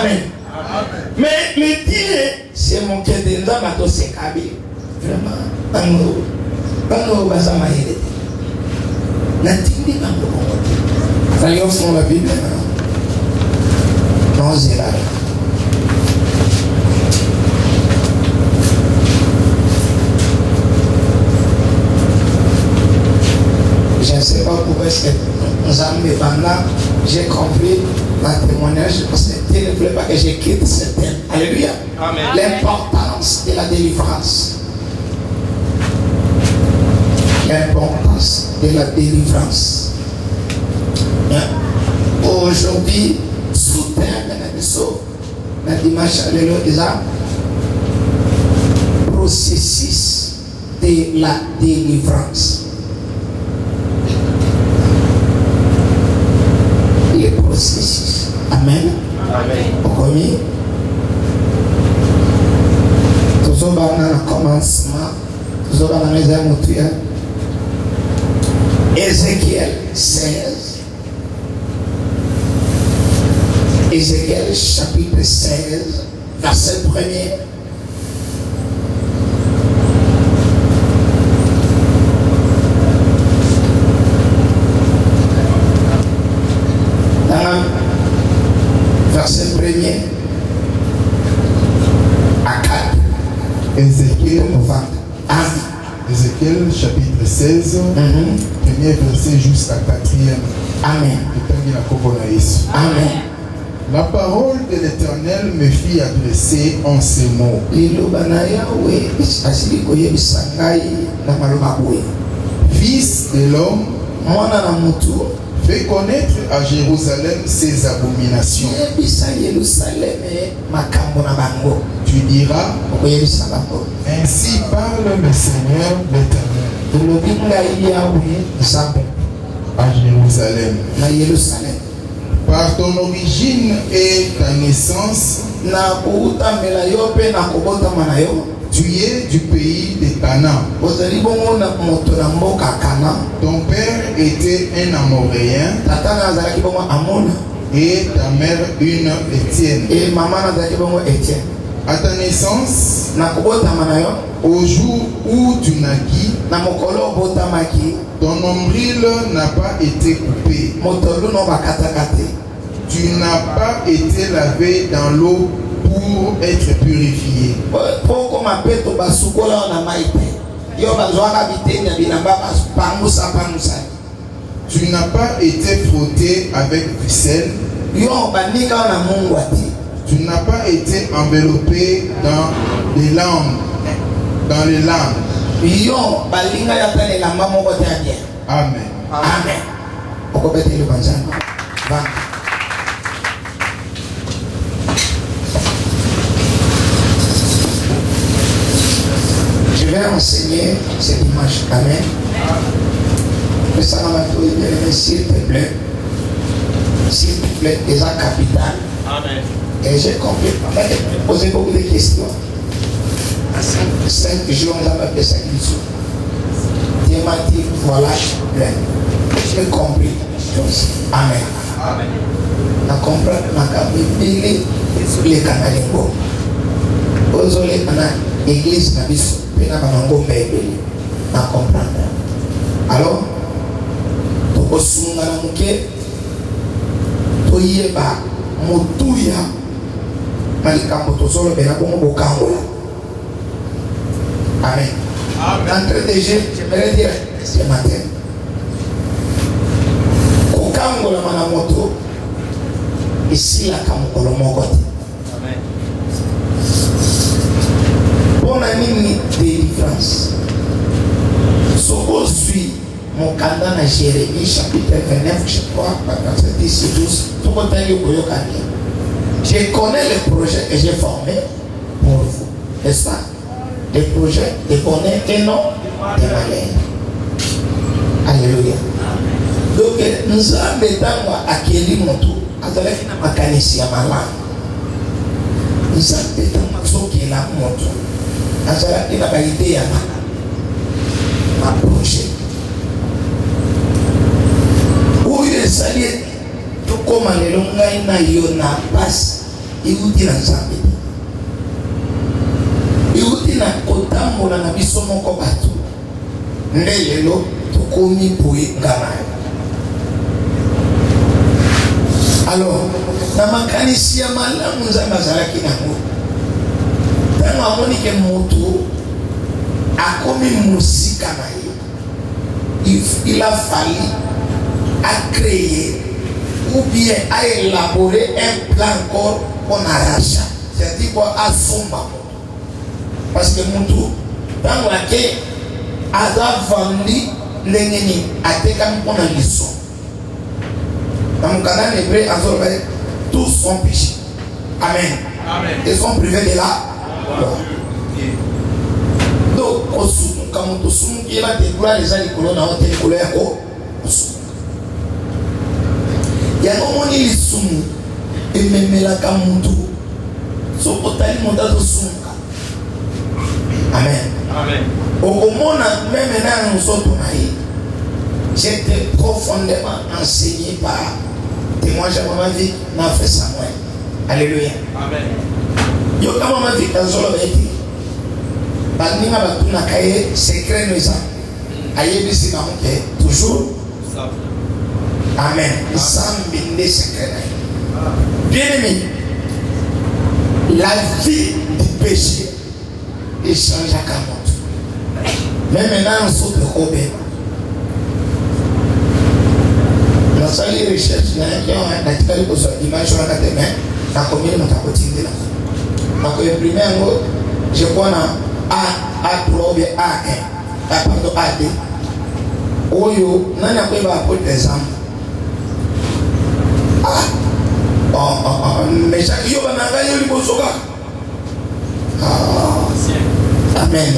Amen. Mais le dire, c'est mon cœur de Nzamato Sekabi. Vraiment, Bano Bazama Hede. Natindi Bano. Allons sur la Bible. Non, c'est là. Je ne sais pas pourquoi est-ce que nous avons pendant, j'ai compris le témoignage, c'était ne voulait pas que je quitte ce thème. Alléluia. L'importance de la délivrance. L'importance de la délivrance. Aujourd'hui, sous terre de la dimanche, alléluia, processus de la délivrance. Les processus. Amen. Amen. Premier, toujours dans le commencement, toujours dans la maison mutuelle. Ézéchiel 16. Ézéchiel chapitre 16, verset 1er. Verset 1er à 4. Ézéchiel chapitre 16, premier verset jusqu'à 4e. Amen. Amen. La parole de l'Éternel me fit adresser en ces mots. Fils de l'homme, fais connaître à Jérusalem ses abominations. Tu diras, ainsi parle le Seigneur l'Éternel à Jérusalem. Par ton origine et ta naissance, tu es du pays de Canaan. Ton père était un Amoréen et ta mère une Étienne. À ta naissance, au jour où tu naquis, ton nombril n'a pas été coupé. Tu n'as pas été lavé dans l'eau pour être purifié. Tu n'as pas été frotté avec du sel. Tu n'as pas été enveloppé dans les lames. Amen. Amen. Je vais enseigner ce dimanche. Amen. Mais ça va m'attirer, s'il te plaît. S'il te plaît, déjà capital. Amen. Et j'ai compris, on m'a posé beaucoup de questions. À 5 jours, on a appelé ça une chose. Dieu m'a dit, voilà, j'ai compris. Amen. Amen. On a compris, on a compris, les Canalégo. Osez l'église, n'a pas comprendre. Alors, tu as toyeba motuya malikambo tozolo bena bongo bokangola. Amen. D'entrée de jeu, j'aimerais dire ce matin, kokangola mana moto ici la kamokolo mokote. Amen. Bon ami délivrance. Suit mon candidat à Jérémie chapitre 29, je crois, verset 10 et 12. Je connais les projets que j'ai formés pour vous. N'est-ce pas? Des projets de bonheur et non de malheur. Alléluia. Donc, nous avons besoin d'accueillir mon tour. Avec la mécanicien malade. Nous avons besoin de la moto. Avec la idée à projet. Où il est sali, tout comme les longues na yo na passe, iuti na nzambe. Iuti na kotambola na biso moko bato. Nde lelo tokomi boye ngama. Alors, na makanisi ya malamu nzambe azalaki nango. Tango amoni ke moto akomi musika na ye, il a fallu à créer ou bien à élaborer un plan encore pour arracher. C'est-à-dire quoi, à somba. Parce que moto, dans laquelle Ada vendu l'ennemi a été comme pour la leçon. Dans mon canal hébreu, tous sont péchés. Amen. Amen. Ils sont privés de la gloire. Donc, quand on se souvient qu'il y a des gloires, les gens qui ont des couleurs, il y a un moment où ils sont et même la camutu sont totalement dans le son. Amen. Amen. Au moment même maintenant nous sommes tournés, j'étais profondément enseigné par témoin de ma vie, n'a fait ça moi. Alléluia. Amen. Yo kama ma vie dans solo beti. Bandinga batuna kaye secret nous ça. Ayebisi na monte toujours. Amen. Sans binde secret. Bien aimé, la vie du péché change à Kamot. Mais maintenant, on saute le Robert. Dans sa recherche, il y a un article qui est l'image sur la carte main, la commune de la côté de la. Donc, le premier mot, je crois, A3 ou bien A1, pardon, A2. Oyo, n'a pas apporté des exemples. Mais chaque jour, on a gagné le Bosoga. Amen.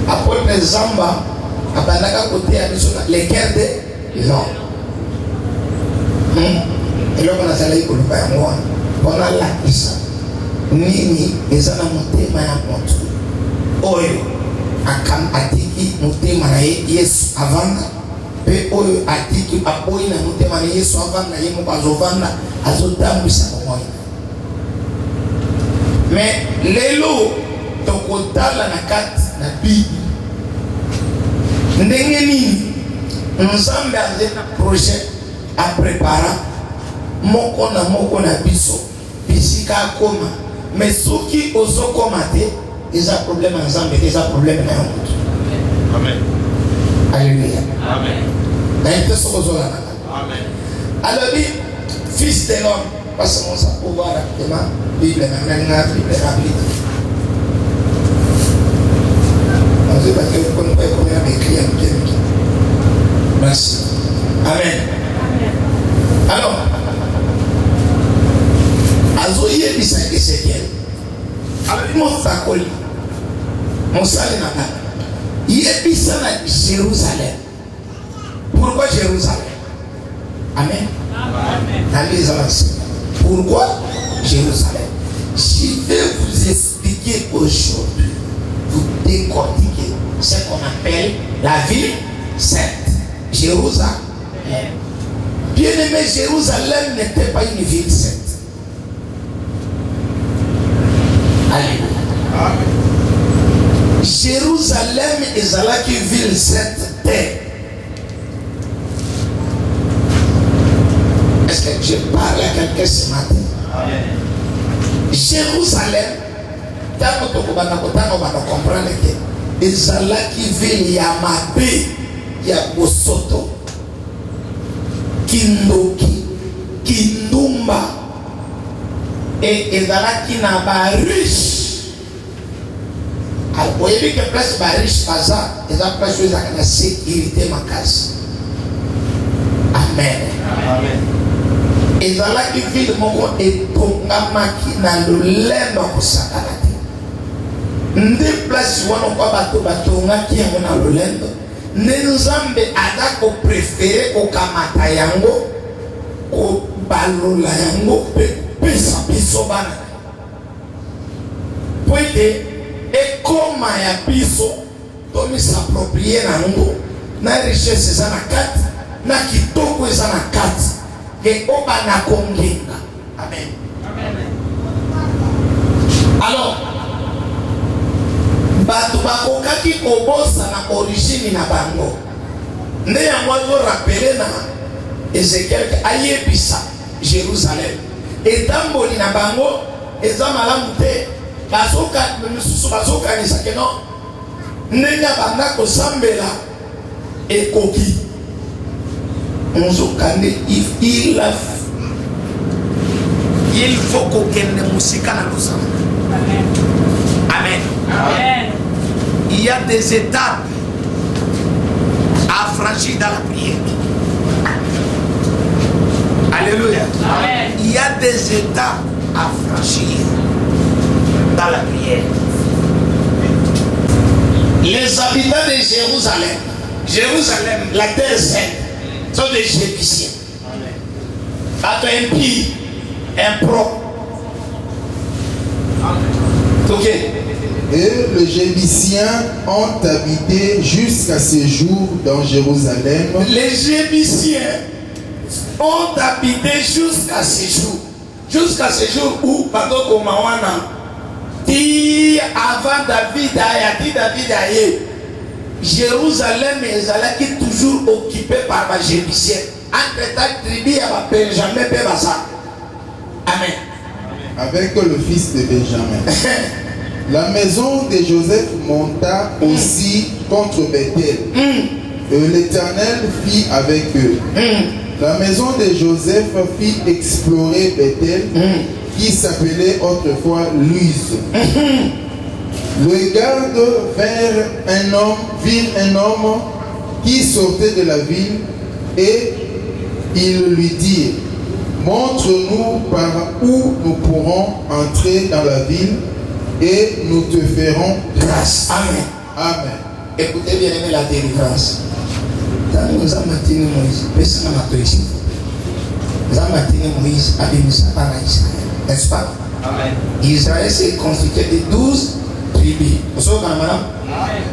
Apôtre Zamba, à côté les guerres de l'homme. Et là, on a salé pour le père. On a la puissance. Nini, ils ont monté ma montre. Oyo, akam atiki monté ma yes avant. Et oyo atiki apoyi na monté ma yes avant na yemo bazovanda azodamu sa moyo. Mais lelo tokotala na kati na Bible ndenge nini nzambe azena projet a prépara moko na biso bisika akoma mais soki ozokoma te eza problème nzambe eza problème na yo. Amen. Alléluia. Amen. Na ite soko zola na. Amen. Alors fils de l'homme parce qu'on ça pouvoir rapidement Bible na Bible rapide. Parce que vous ne pouvez pas écrire en quelqu'un. Merci. Amen. Alors, Azoye bisa Ezekiel. Alors, mon sakoli, mon salé n'a pas. Il est bisa na Jérusalem. Pourquoi Jérusalem? Amen. Amen. Pourquoi Jérusalem? Je vais vous expliquer aujourd'hui. Vous décortiquer ce qu'on appelle la ville sainte, Jérusalem. Bien aimé, Jérusalem n'était pas une ville sainte. Alléluia. Jérusalem est une ville sainte. Est-ce que je parle à quelqu'un ce matin? Jérusalem, tant que on va comprendre que ezalaki ville ya mabe ya bosoto kindoki kindumba et ezalaki na ba riche. Alors oyebi que place ba riche baza eza place où ezalaka na sécurité makasi. Amen. Amen. Ezalaki ville moko etongamaki na lolendo kosakana te. Nde place wana kwa batongaki yango na lolendo. Ne nzambe ada ko préféré kokamata yango ko balola yango pesa biso bana. Poete ekoma ya biso tomi s'approprier nango na richesse eza na kati na kitoko eza na kati ke oba na kongenga. Amen. Amen. Alors, bato bakokaki kobosa na origine na bango. Nde yango azorapele na Ezekiel ayebisa Jérusalem. Etamboli na bango eza malamu te. Misusu bazokanisa ke non ndenge banda kosambela ekoki. Nzokande il faut kokende musika na losamba. Amen. Amen. Il y a des étapes à franchir dans la prière. Alléluia. Amen. Il y a des étapes à franchir dans la prière. Les habitants de Jérusalem, la terre sainte, sont des Jébusiens. Bato impie, impropre. Ok. Et les Jébusiens ont habité jusqu'à ce jour dans Jérusalem. Les Jébusiens ont habité jusqu'à ce jour. Jusqu'à ce jour où, pendant qu'on m'a dit avant David aye, Jérusalem est toujours occupé par les Jébusiens. Entre-temps, tribu à Benjamin Bébassa. Amen. Avec le fils de Benjamin. La maison de Joseph monta aussi contre Bethel. Et l'Éternel fit avec eux. La maison de Joseph fit explorer Bethel, qui s'appelait autrefois Luz. Les gardes virent un homme qui sortait de la ville et ils lui dirent: montre-nous par où nous pourrons entrer dans la ville et nous te ferons grâce. Amen. Amen. Écoutez bien aimé la délivrance. Dans nous avons maintenu Moïse, personne n'a pas ici. Nous avons maintenu Moïse à Bénissa par Israël. N'est-ce pas? Amen. Israël s'est constitué de 12 tribus. Vous savez quand même? Amen.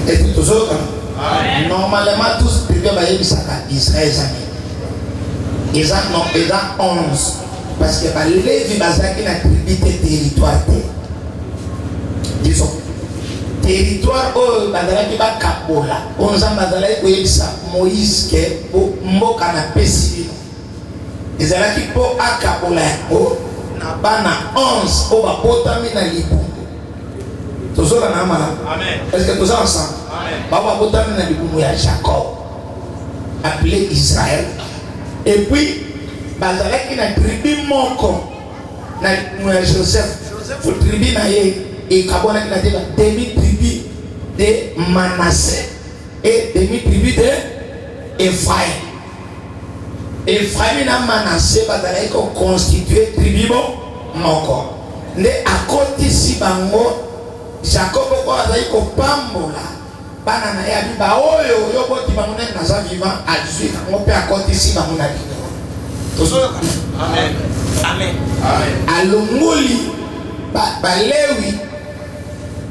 Et tout ça, normalement, tous les tribus Israël. Ils ont 11. Parce que les Lévi bazaki na tribu territoire. Disons. Territoire où bazalaki ba kabola. Onza bazalaki koyebisa Moïse ke mboka na pesi. Ezalaki po akabola yango na bana 11 o bapotami na libungu. Tozola na mama. Amen. Est-ce que nous sommes ensemble? Amen. Baba bapotami na libungu ya Jacob, appelé Israël. Et puis bazalaki na tribu moko na Joseph tribu na ye et kabona ki na demi-tribu de Manassé et demi-tribu de Ephraim. Ephraim na Manassé bazalaki ko constituer tribu moko. Nde akotisi bango Jacob ko azali ko pambola bana na ya biba oyo yoboti bango na za vivant a 18 ans mo pe akotisi bango na biba. Amen. Amen. Amen. Alongoli Balewi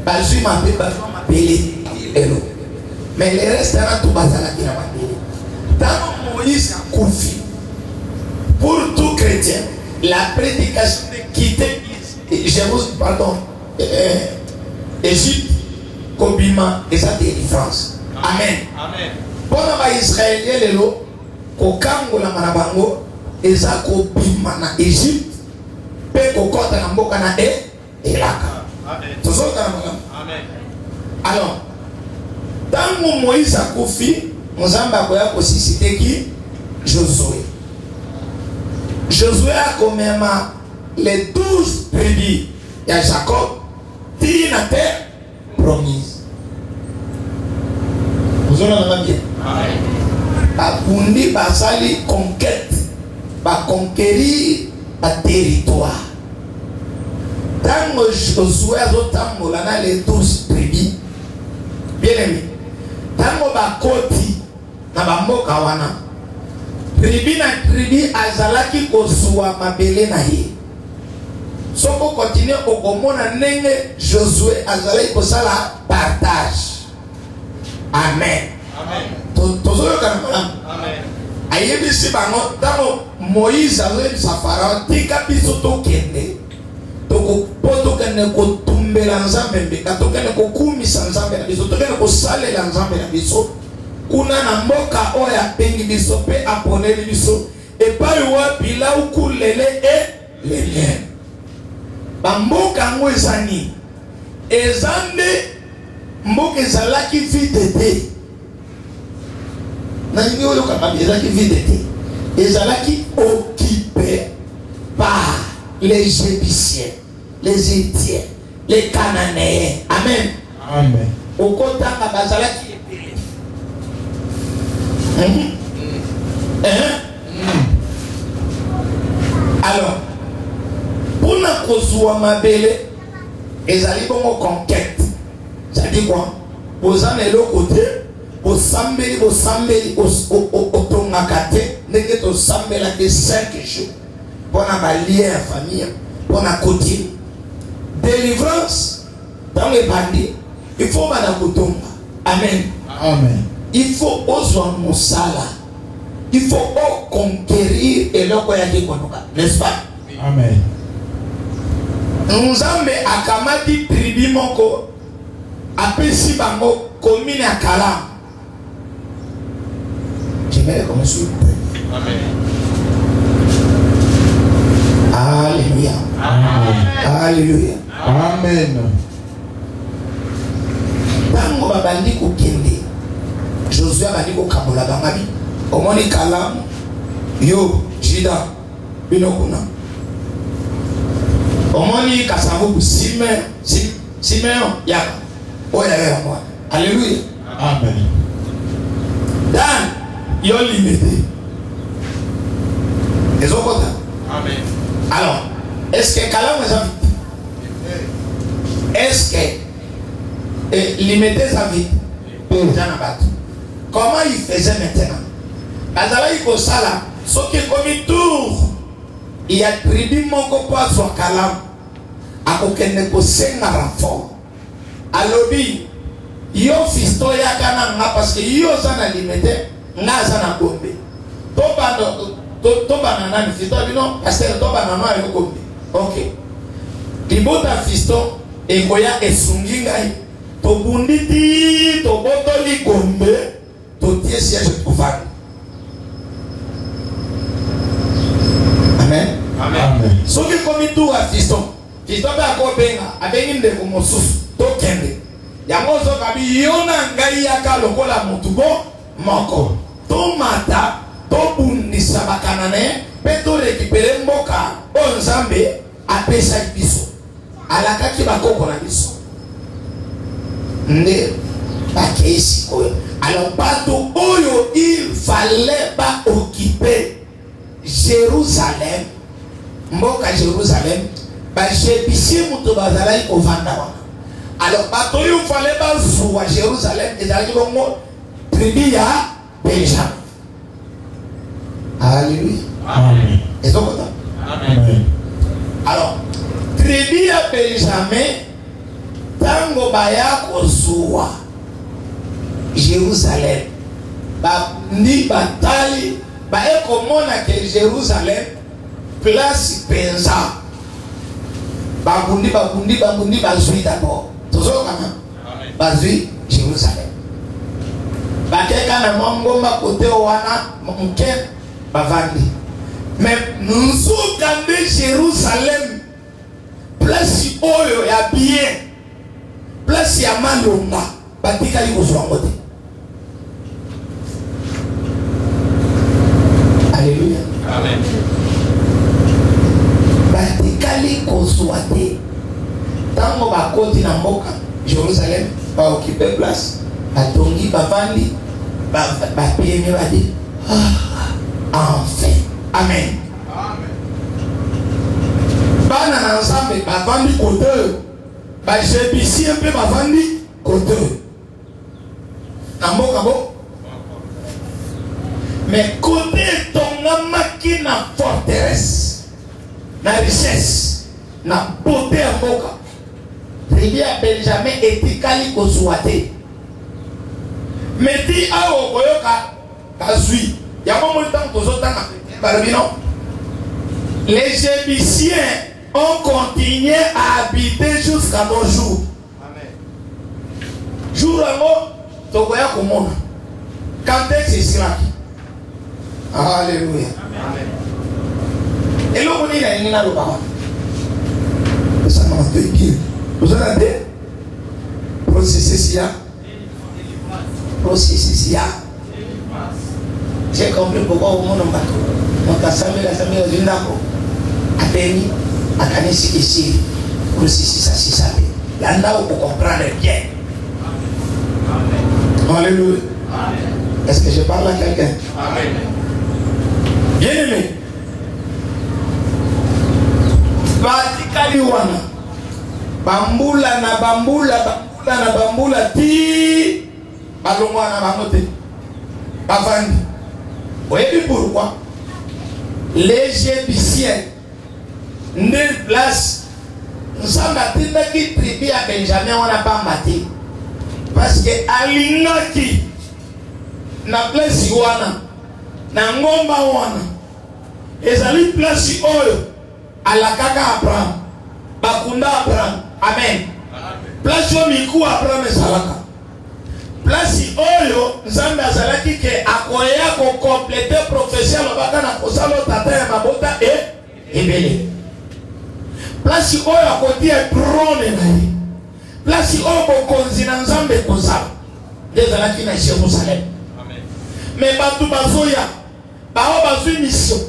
bazui mabe bazui elo. Mais les restaurants tout bazala qui na mabele. Tant Moïse a confié pour tout chrétien la prédication de quitter Jérusalem, pardon, Égypte, Kobima et sa délivrance. Amen. Amen. Pour les Israéliens lelo kokangola manabango eza kobima na Égypte pe kokota na mboka na elaka. Amen. Tozoka na mboka. Amen. Alors, tango Moïse akufi, Nzambe akoya kosisite ki Josué. Josué a komema les 12 tribus ya Jacob ti na terre promise. Vous avez entendu? Amen. Bakundi basali conquête, ba conquérir ba territoire. Tango Josué azotambola na les 12 tribus, bien aimé, tango bakoti na bamboka wana, tribu na tribu azalaki kozwa mabele na ye. Soko continue okomona ndenge Josué azalaki kosala partage. Amen. Amen. Tozoyoka na malamu. Amen. Ayebisi bango tango Moïse azoyebisa Pharaon tika biso tokende tokende kotumbela nzambe mbeka tokende kokumisa nzambe na biso tokende kosalela nzambe na biso kuna na mboka oyo apengi biso mpe aponeli biso epai wapi lauku lele e lelien bamboka yango eza nini eza nde mboka ezalaki vide te na nini oyo kamabi ezalaki vide te ezalaki occupé par les Égyptiens, les Éthiopiens, les Cananéens. Amen. Amen. Au côté de Bazalaki alors, pour la cause ma belle, ils allaient comme conquête. Ça dit quoi? Vous en êtes l'autre côté, vous sambeli, au tongakate, n'êtes au sambela de 5 jours. Pour la lien famille, pour la côté. Délivrance dans les bandits, il faut madame Kotonga. Amen. Amen. Il faut oser mosala. Il faut conquérir et le koyaki konoka, n'est-ce pas? Amen. Nzambe akamati tribi moko apesi bango commune à Kalam. J'aimerais comme ça. Amen. Alléluia. Amen. Alléluia. Amen. Tango babandi kokende Josué abandi kokabola bangabi omoni Kalam yo Jida bino kuna omoni kasango Simeon yaka oya ya mwa. Alléluia. Amen. Dan yo limité ezokota. Amen. Alors, est-ce que Kalam est-ce que limiter sa vie pour comment il faisait maintenant? Azala il faut ça là, ce qui est comme tour, il y a tribu mon copain sur Kalam, à aucun ko senga renfort. Alobi, yo fisto ya kana nga parce que yo sana limiter, nga sana bombe. Toba nana fisto bino pasteur toba nana yo kombe. OK. Libota fisto e koya esungi ngai. To bunditi to botoli gombe to tie siège couvert. Amen. Amen. So que comme tout à fisto. Fisto ba ko benga abengi ndeko mosusu to kende. Yango zo kabi yona ngai yaka lokola mutubo moko. To mata to bundisa bakanane pe to récupérer mboka o nzambe apesa biso. Alakaki bakoko na biso. Nde bakesi koyo. Alors bato oyo il fallait pas occuper Jérusalem. Mboka Jérusalem ba jebisi muto bazalaki kovanda wana. Alors bato oyo fallait pas zuwa Jérusalem ezalaki bongo tribu ya Benjamin. Alléluia. Amen. Ezokota. Amen. Alors tribu ya Benjamin tango baya kozuwa Jérusalem ba ni batali ba ekomona ke Jérusalem place penza babundi bazui d'abord toujours kana bazui Jérusalem bakeka na mongomba kote wana mke bavandi mais nous kande Jérusalem place oyo ya bien place ya malonga batikali kozwa ngote. Alléluia. Amen. Batikali kozwa te tango bakoti na mboka Jérusalem ba occuper place batongi bavandi bapeme badi enfin. Amen. Bana na nzambe bavandi kote ba jebisi un peu bavandi kote na mboka bo mais kote tongamaki na forteresse na richesse na beauté ya mboka tribu ya Benjamin etikali kozwa te mais ti awo koyoka kazwi yango mo ntango tozotanga balobi non les Jébusiens ont continué à habiter jusqu'à nos jours. Jour à mot, tu vois comment. Quand est-ce que c'est là? Alléluia. Et l'on dit qu'il y a une parole. Ça m'a dit. Vous avez processus là. Processus là. J'ai compris pourquoi au monde en bateau. Donc à Samuel au Zindako. À Béni, à Kanesi ici. Processus à Sisabé. Là où vous comprenez bien. Alléluia. Est-ce que je parle à quelqu'un? Amen. Bien aimé. Batikali wana. Bambula na bambula ti balongwa na bangote. Bavandi. Voyez pourquoi? Les Égyptiens ne place nous sommes battus qui tribu à Benjamin on n'a pas battu. Parce que alingaki na place wana na ngomba wana ezali place oyo alakaka Abraham bakunda Abraham. Amen. Place oyo miku Abraham ezalaka. Place oyo nzambe azalaki ke akoya ko compléter prophétie alobaka na kosala tata ya mabota ebele. Place oyo akotia trône na ye. Place oyo bokonzi na nzambe kozala ezalaki na Jérusalem. Amen. Mais batu bazoya bao bazwi mission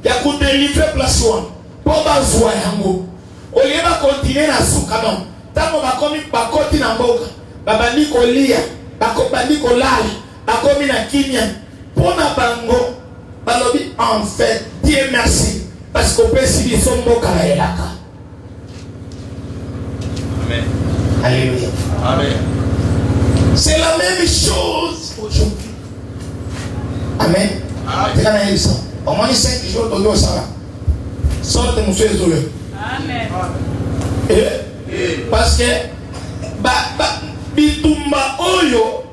ya kudélivrer place wana po bazwa yango olie bakontinue na suka non ntango bakomi bakoti na mboka babandi kolia bakobandi kolala bakomi na kimia mpo na bango balobi en fait Dieu merci parce qu'opesi biso mboka na elaka. Amen. Alléluia. Amen. C'est la même chose aujourd'hui. Amen. Amen. Au moins 5 jours de l'eau, ça va. Sortez monsieur Zolé. Amen. Parce que bitumba oyo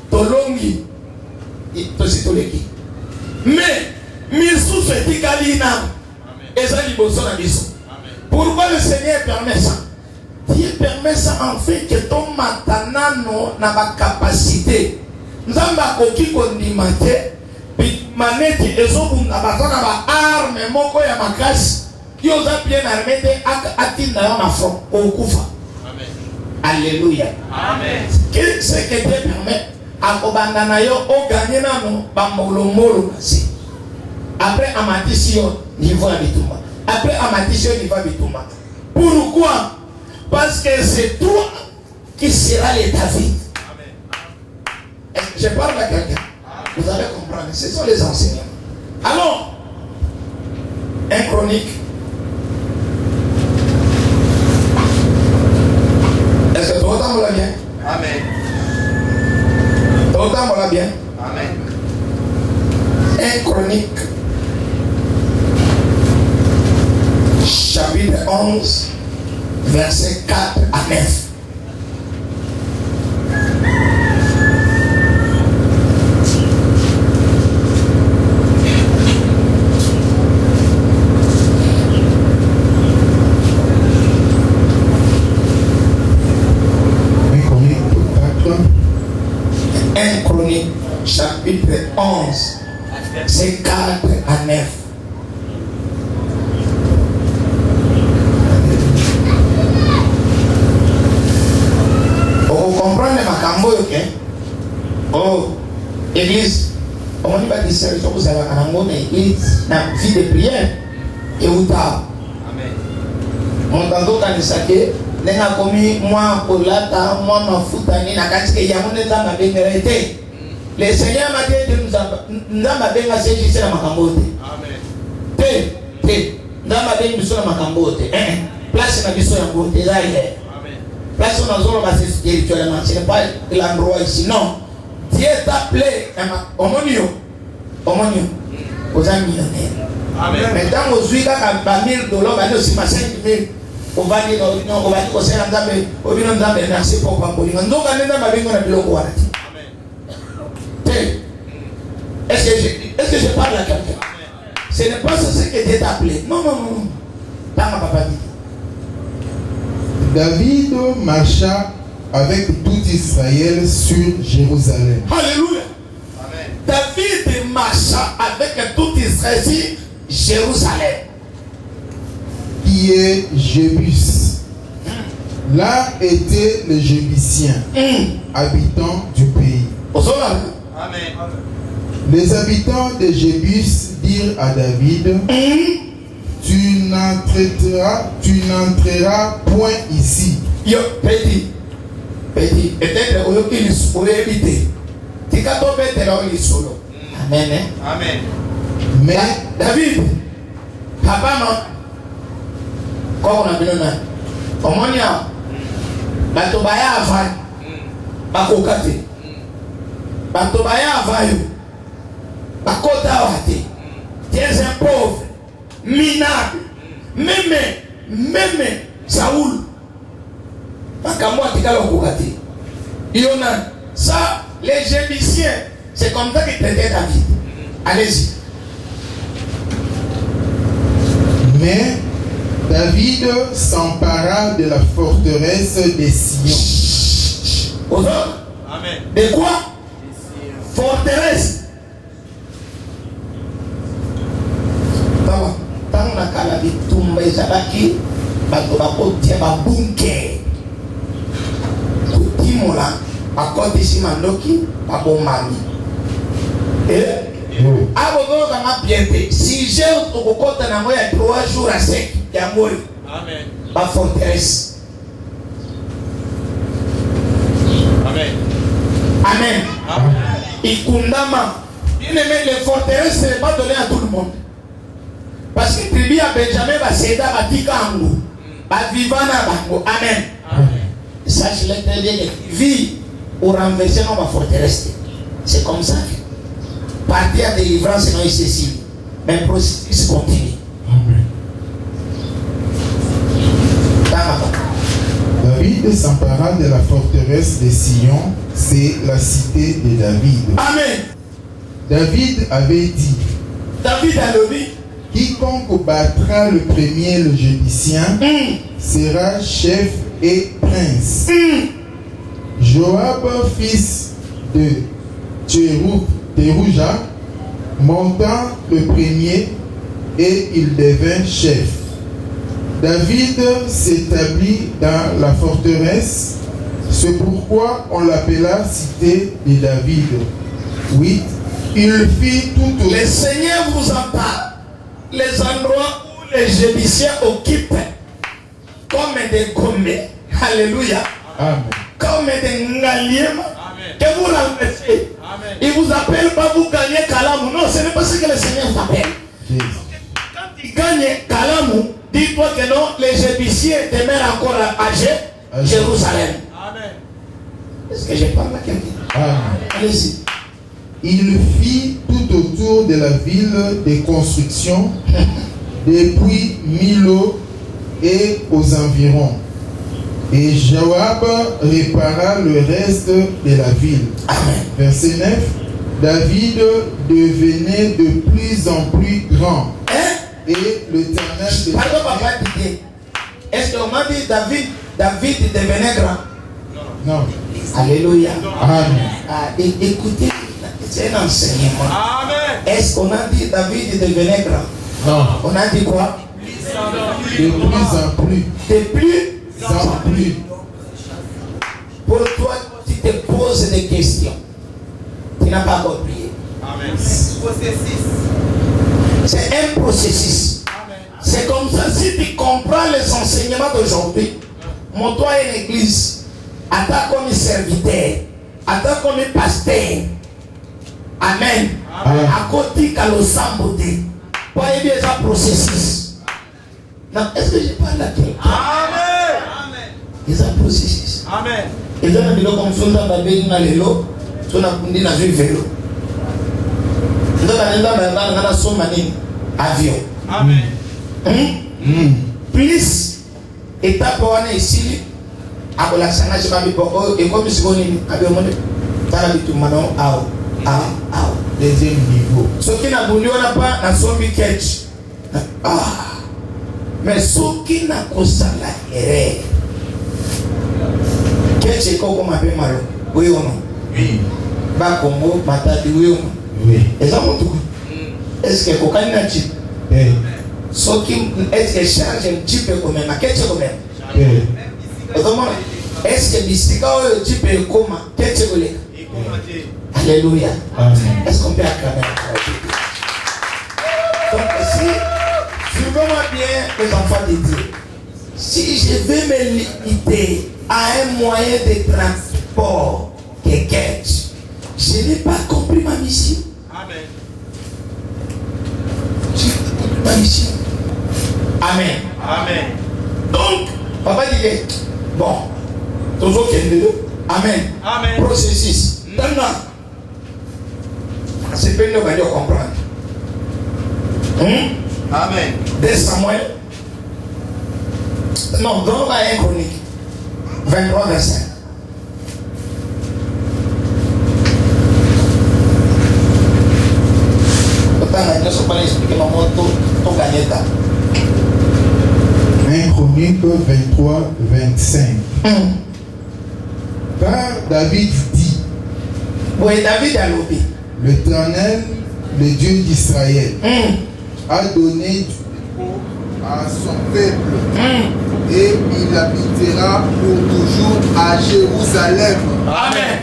tolongi tositoleki. Mais misusu etikali na eza liboso na biso. Pourquoi le Seigneur permet ça? Dieu permet ça en fait que ton matanano n'a pas capacité. Nous avons koki kondimate maneti ezobunda bazana ba arme moko ya makasi yo za bien armé te atinda yo na front okufa. Amen. Alléluia. Amen. C'est que Dieu permet akobanda na yo o gagner nano ba molomolo nasi. Après amatisi yo niveau ya bitumba. Après amatisi yo niveau ya bitumba. Pourquoi? Parce que c'est toi qui sera le David. Amen. Je parle à quelqu'un. Vous allez comprendre. Ce sont les enseignants. Alors, un Chronique. Est-ce que tout le temps vous l'a bien? Amen. Tout le temps vous l'a bien? Amen. Un Chronique. Chapitre 11. Versets 4 à 9. Un Chronique, chapitre 11, versets 4 à 9. Oh, église, on y va dire ça, vous avez un église, une vie de prière, et où t'as. Amen. On t'entend quand il s'est dit, n'a commis moi pour l'ata, moi ma foutani, n'a qu'à ce qu'il y a mon état ma bénédicte. Le Seigneur m'a dit, nous avons bien saisi sur ma cambote. Amen. Nous avons bien sur ma cambote. Place na biso ya cambote, ça y est. Place où nous allons passer spirituellement, ce n'est pas l'endroit ici, non. Dieu t'a appelé, Omonio, aux amis millionnaires. Amen. Maintenant, aux huit à $1000, on va dire aussi 5000. On va dire, on va dire que c'est un dame, on va dire merci pour Pampoline. Donc, on est dans ma vie, on a de l'eau. Est-ce que je parle à quelqu'un? Ce n'est pas ce que Dieu t'a appelé. Non. David marcha avec tout Israël sur Jérusalem. Alléluia. Amen. David marcha avec tout Israël sur Jérusalem. Qui est Jébus. Là étaient les Jébusiens, habitants du pays. Amen. Les habitants de Jébus dirent à David, tu n'entreras point ici. Yo, petit, peut-être qu'il est évité. Tu vas tomber dans le solo. Amen. Amen. Mais David, papa, non. Comment on a bien là? Comment on y a? Batobaya avant. Bakokate. Batobaya avant. Bakota wate. Tu es un pauvre, minable, même Saoul. Bakamwa tika lokokate. Yona, ça, les Jébusiens, c'est comme ça qu'ils traitaient David. Allez-y. Mais David s'empara de la forteresse des Sion. Amen. De quoi? Forteresse. Tant na kala bitumba ezalaki bato bakotia babunke kotimola bakotisi mandoki babomami abokokanga bien te sujet okokota nango ya 3 jours à 5 yango baforteresse. Amen. Ikundama. Bien aimé, les forteresses, ce n'est pas donné à tout le monde. Parce que tribu à Benjamin va céder à Batika Ango. Va vivre à Bango. Amen. Sache-le très bien que vie ou renverser dans ma forteresse. C'est comme ça. Partir à délivrance, c'est non excessif. Mais le processus continue. David s'empara de la forteresse de Sion, c'est la cité de David. Amen. David avait dit, David a levé, quiconque battra le premier le Jébusien sera chef et prince. Joab, fils de Thérouja, monta le premier et il devint chef. David s'établit dans la forteresse, c'est pourquoi on l'appela cité de David. Oui, il fit tout. Le Seigneur vous en parle. Les endroits où les Jébusiens occupent comme des gommets. Alléluia. Amen. Comme des ngaliema. Que vous renversez. Il vous appelle pas vous gagner Kalamou. Non, ce n'est pas ce que le Seigneur vous appelle. Quand il gagne Kalamou, dis-toi que non, les Jébusiens demeurent encore à Jérusalem. Amen. Est-ce que je parle à quelqu'un? Allez-y. Il fit tout autour de la ville des constructions, depuis Milo et aux environs. Et Joab répara le reste de la ville. Amen. Verset 9. David devenait de plus en plus grand. Et l'Éternel... Pardon, papa, est-ce qu'on m'a dit David devenait grand? Non. Alléluia. Amen. Écoutez, c'est un enseignement. Amen. Est-ce qu'on a dit David devenait grand? Non. On a dit quoi? De plus en plus. De plus En plus. Pour toi, tu te poses des questions. Tu n'as pas compris. Amen. C'est un processus. C'est comme ça, si tu comprends les enseignements d'aujourd'hui, monte-toi à une église, attends comme serviteur, attends comme pasteur. Amen. À côté de l'Osamboté. Pas aider un processus. Non, est-ce que je parle à quelqu'un? Amen. C'est un processus. Amen. Et là, on a dit comme ça, on a dit dans les lots, on a dit dans un vélo. On a dit dans un avion. Amen. Plus, étape on est ici, à la sana, je vais vous dire, et comme je vous dis, deuxième niveau. Ce qui n'a voulu, on n'a pas, n'a son catch. Mais ce qui n'a pas ça la erreur. Qu'est-ce que vous m'avez mal? Oui ou non? Oui. Bas Congo, Matadi, oui ou non? Oui. Est-ce que vous avez un type? Ce qui est-ce que change un type comme même? Qu'est-ce que vous avez? Est-ce que Bistika ou le type est comme? Qu'est-ce que vous avez? Alléluia. Est-ce qu'on peut acclamer? Donc si, suivez-moi bien les enfants de Dieu. Si je vais me limiter à un moyen de transport quelqu'un, je n'ai pas compris ma mission. Amen. Je n'ai pas compris ma mission. Amen. Amen. Donc, papa dit, bon, toujours qu'il y a deux. Amen. Amen. Processus. Maintenant, c'est pas une manière de comprendre. Amen. 2 Samuel. Non, dans la 1 Chronique. 23, verset. Autant nous sommes pas expliquer maman ton gagneta. 1 Chronique 23, 25. Car David dit, Oui, David a lobby. l'Éternel, le Dieu d'Israël, a donné du repos à son peuple et il habitera pour toujours à Jérusalem. Amen.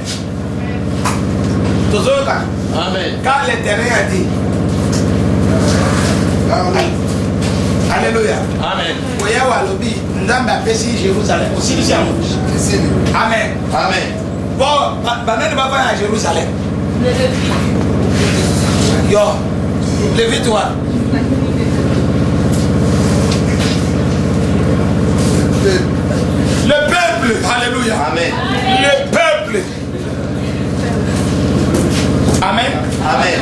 Toujours là. Amen. Car l'Éternel a dit. Alléluia. Amen. Voyez où lobby. Nous avons apprécié Jérusalem aussi. Amen. Amen. Bon, maintenant, nous va pas à Jérusalem. Yo, lève-toi. Le peuple, alléluia. Amen. Le peuple. Amen. Amen.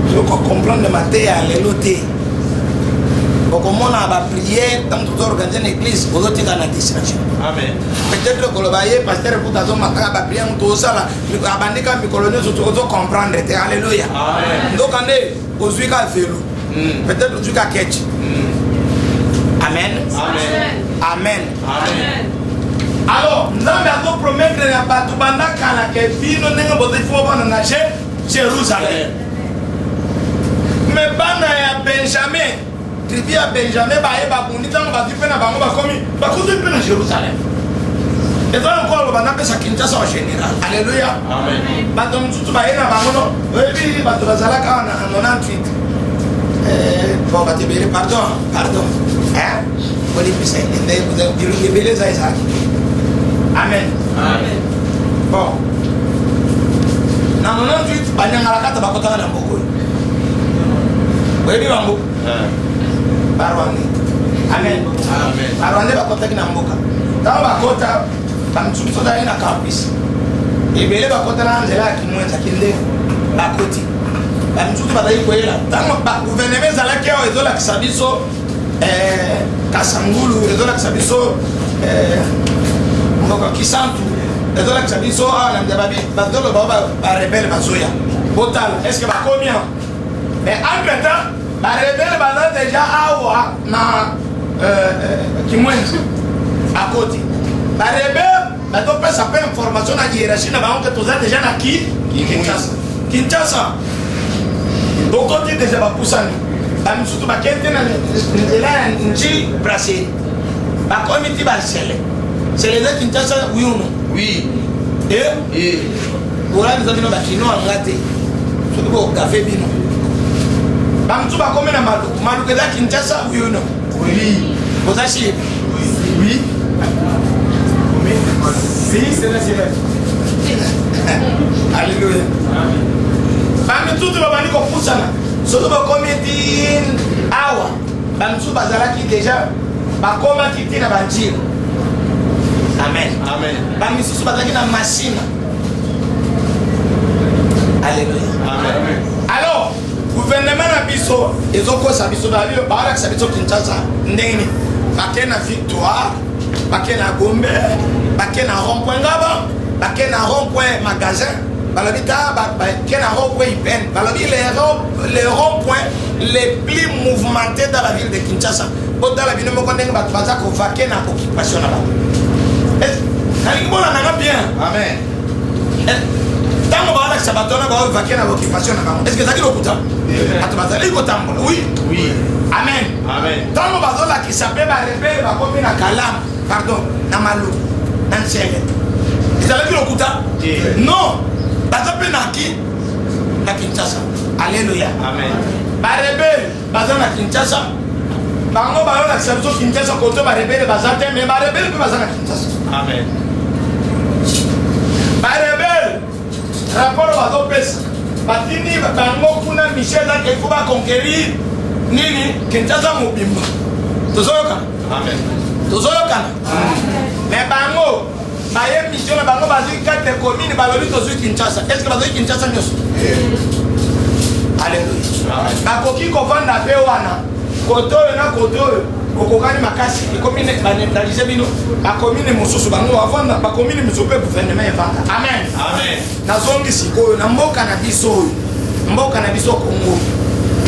Je veux comprendre le matin, alléluia. Donc, comment on va prier, tant que tu organises une église, vous êtes dans la distraction. Amen. Peut-être que le baillet, pasteur, pour ta zone, ma prière, tout ça, là, abandonner quand mes colonies, tu dois comprendre. Alléluia. Amen. Donc, on est aux huit à vélo. Peut-être aux huit à ketch. Amen. Amen. Amen. Amen. Alors, nous avons promettre à Batubanda Kana que Vino n'est pas de Jérusalem. Mais Bana et Benjamin, tribu à Benjamin, Baïba, Bonita, on va dire que Bango va commis, va couper à Jérusalem. Et donc, encore, on va appeler ça Kinshasa en général. Alléluia. Amen. Batom tout va y avoir Bango. Oui, Batubazalaka en 98. Bon, Batibé, pardon. Hein? Vous avez dit ça, Isaac. Amen. Amen. Bon. Dans 98, Banyangalaka, Tabakota, Nambogo. Oui, Bambo. Barwani. Amen. Amen. Barwani Bakota Namboka. Dans Bakota, Bamtsuda in a campus. Et Bele Bakota Angela qui mouent à Kinde, Bakoti. Bamtsuda Badaïkoela. Dans le gouvernement Zalakio et Zola Sabiso, Kasangulu, et Zola Sabiso, Kisantu, et Zola Sabiso, Namdababi, Badolo Baba, Rebelle Bazoya. Botal, est-ce que va combien? Mais entre-temps, la rebelle va déjà avoir qui moins à côté. La rebelle va donner sa information à hiérarchie, que tu as déjà qui Kinshasa. Donc, on dit déjà pousser. Surtout, ma quête est là, un brassé. Ma comité va sceller. C'est les gens Kinshasa, oui ou non? Oui. Et voilà, nous avons dit que nous avons raté. Surtout au café Bino. Bamtu ba komena maluku eza Kinshasa oui ou non? Oui. Vous achetez? Oui. Oui, c'est là, c'est là. Alléluia. Bamtu tu babani ko pusana. Soto ba komedi awa. Bamtu bazala ki déjà ba koma kiti na banjira. Amen. Amen. Bamtu su bazaki na machine. Alléluia. Amen. Alors, gouvernement na biso ezokosa biso na bio bara kisabiso Kinshasa ndeni bakena Victoire bakena Gombe bakena rond-point Ngaba bakena rond-point magasin les ronds-points les plus mouvementés dans la ville de Kinshasa. Dans la ville de Mokondengue, il y a une occupation là-bas. Bien. Amen. Tant que vous avez une occupation là-bas, est-ce que vous avez l'occupation? Oui. Oui. Amen. Amen. Tant que vous avez qui s'appelle la commune à Kalam, pardon, Namalou, Nansele. Vous avez vu l'occupation? Non. Vous avez vu na Kinshasa. Alléluia. Amen. Ba rebelle, baza na Kinshasa. Bango ba na Kinshasa Kinshasa koto ba rebelle baza te mais ba rebelle pe baza na Kinshasa. Amen. Ba rebelle rapport bazo pesa. Batini bango kuna Michel da ke kuba conquérir nini Kinshasa mobimba. Tozoyoka. Amen. Tozoyoka. Mais bango baye mission na bango bazo 4 communes balobi tozo Kinshasa. Est-ce que bazo Kinshasa nyoso? Alléluia. Bakoki kovanda pe wana koto na koto kokokani makasi ekomine banetalize bino bakomine mosusu bango avanda bakomine misope gouvernement evanda. Amen. Amen. Nazongi sikoyo na mboka na biso Kongo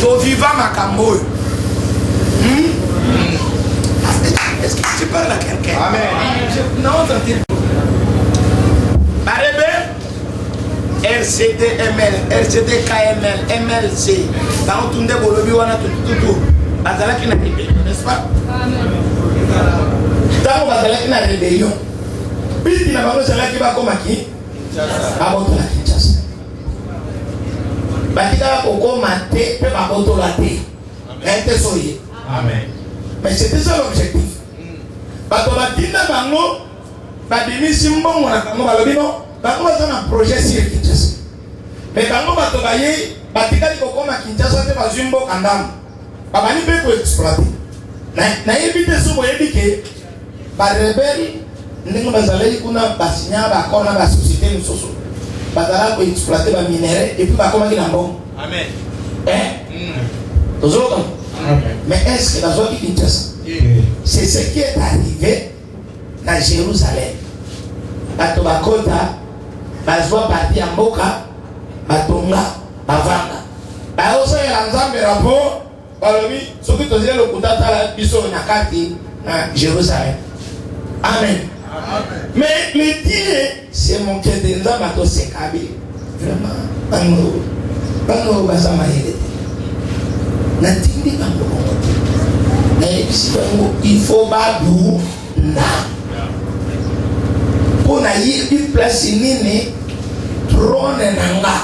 to viva makambo. Est-ce que tu parles à quelqu'un? Amen. Non, t'entends. Barebe RCDML, RCDKML, MLC. Dans tout le monde, on a tout. Bazalaki na rébellion, n'est-ce pas? Amen. Dans Bazalaki na rébellion. Puis il n'a pas Bazalaki va comme qui? Baboto la Kinshasa. Batika koko mate, pe baboto la té. Ente soye. Amen. Mais c'était ça l'objectif. Bato batina bango, badimisi mbongo na bango balobino. Bango baza un projet sur Kinshasa. Mais bango bato baye batikali kokoma Kinshasa te bazumbo kandamu. Babani pe ko exploiter. Na éviter so boyebi ke ba rebelle ndenge bazaleli kuna basinya ba kona ba société musoso. Bazala ko exploiter ba minerais et puis ba koma ki na mbongo. Amen. Toujours. Mais est-ce que dans zone Kinshasa? C'est ce qui est arrivé à Jérusalem. Bato bakota bazwa parti ya mboka batonga bavanga baosa ya nzambe rapport balobi soki tozeli lokuta tala biso na kati na Jérusalem. Amen. Mais le dire c'est mon cœur de nzambe ato sekabi vraiment bango baza mayele na tindi bango na ebisi bango il faut badu na pour na une place nini trône nanga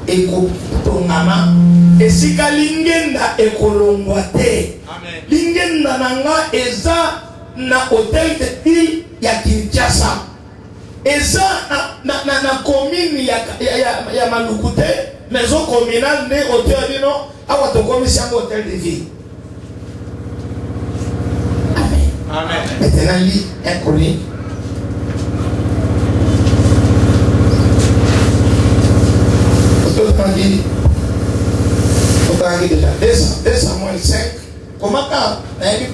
ekotongama esika lingenda ekolongwa te. Lingenda nanga eza na hôtel de ville ya Kinshasa, eza na commune ya Maluku te, maison communale nde hôtel dino awa tokomisi yango hôtel de ville. Amen. Amen. Maintenant lis un courrier. Déjà 2 Samuel 5. Comment quand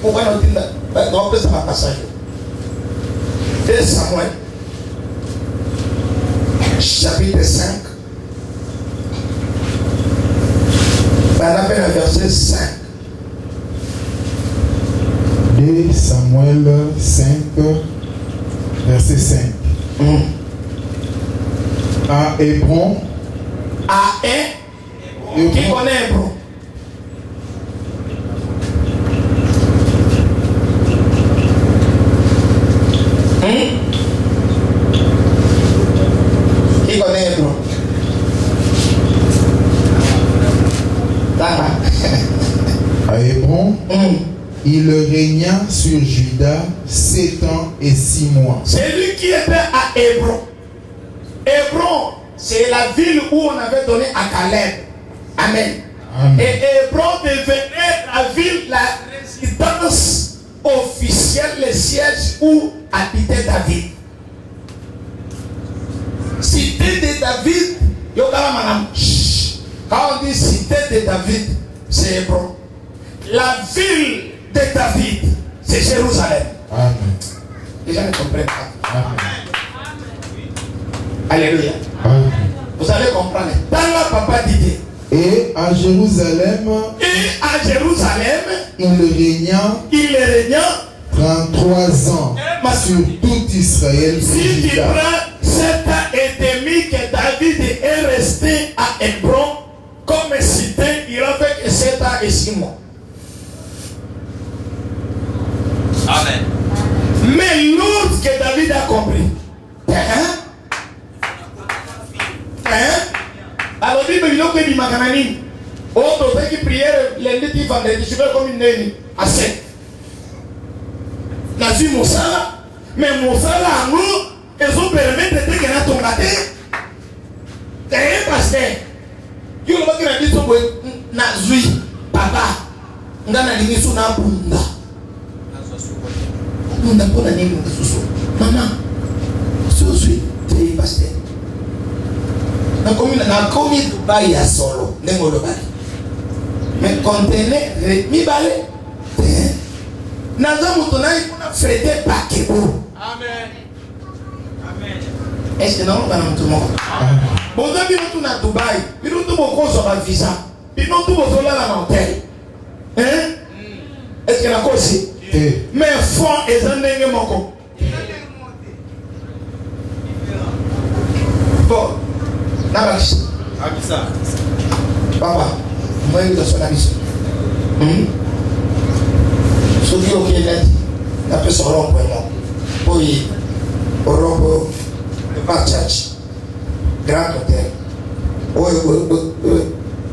pourquoi on peut ça passage 2 Samuel chapitre 5 par rappel à verset 5. 2 Samuel 5 verset 5. À Hébron. Qui connaît Hébron? Qui connaît Hébron? À Hébron, il régna sur Juda 7 ans et 6 mois. C'est lui qui était à Hébron. Hébron, c'est la ville où on avait donné à Caleb. Amen. Amen. Et Hébron devenait la ville, la résidence officielle, le siège où habitait David. Cité de David, quand on dit cité de David, c'est Hébron. La ville de David, c'est Jérusalem. Amen. Les gens ne comprennent pas. Amen. Alléluia. Amen. Vous Vous allez comprendre. Dans la papa dit. Et à Jérusalem, il régna 33 ans sur tout Israël. Si tu prends 7 ans et demi que David est resté à Hébron comme cité, il a fait que 7 ans et 6 mois. Amen. Mais lorsque David a compris, alors Bible il a dit makanani, autre fait qui prière lundi vendredi, je vais comme une neni à 7. Nazi Moussala, mais Moussala nous, ils ont permis de dire qu'il y a ton gâté. C'est un pasteur. Il y a un dit que Nazui, papa, Ngana Linisu na Bunda. Bunda pour nini Susu. Maman, Susu, c'est un pasteur. Na komi Dubai ya solo, nengo lo bali. Mais contenez mi balé. Naza mutonai kuna frete pakebo. Amen. Amen. Est-ce que non on va nous tout monde? Bon da bino tu na Dubai, bino tu boko so ba visa. Bino tu boko la na hotel. Hein? Est-ce que na kosi? Mais fond ezandenge moko. Bon. Nabash. Abisa. Papa, moi je suis là ici. Soki okende na pesa rombo mo boyi rombo pas church grand hôtel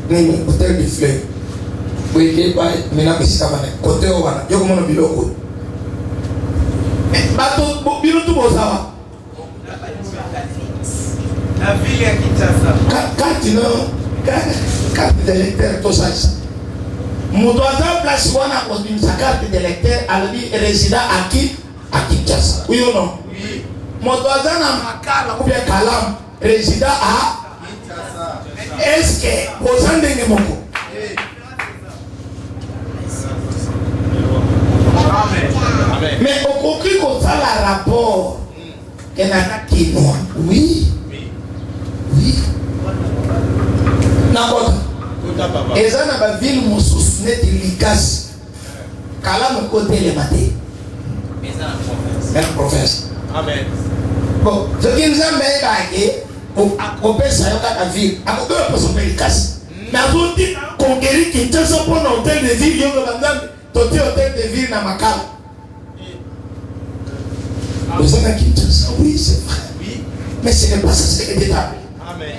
ni hôtel du fleuve boyi ke ba mena bisika bana côté wana yoko mono biloko bato bino tu bozawa La ville à Kinshasa. Carte d'électeur tout ça. Mon doigt place wana pour sa carte d'électeur à lui résident à qui? À Kinshasa. Oui ou non? Oui. Mon doigt na makala ou bien Kalam résident à Kinshasa. est-ce que vous en donnez mon coup? Amen. Mais au concret comme ça la rapport qu'elle a quinoa. Oui. Oui. N'importe. Et ça n'a pas vu mon souci de l'icas. Kalam côté les matés. Même professeur. Amen. Bon, ce qui nous a mis à accompagner ça à la ville, accompagner la personne l'icas. Mais à vous dire conquérir Kinshasa pour un hôtel de ville, il y a un hôtel de ville dans ma cale. Vous avez Kinshasa, oui, c'est vrai. Mais ce n'est pas ça, c'est établi. Amen.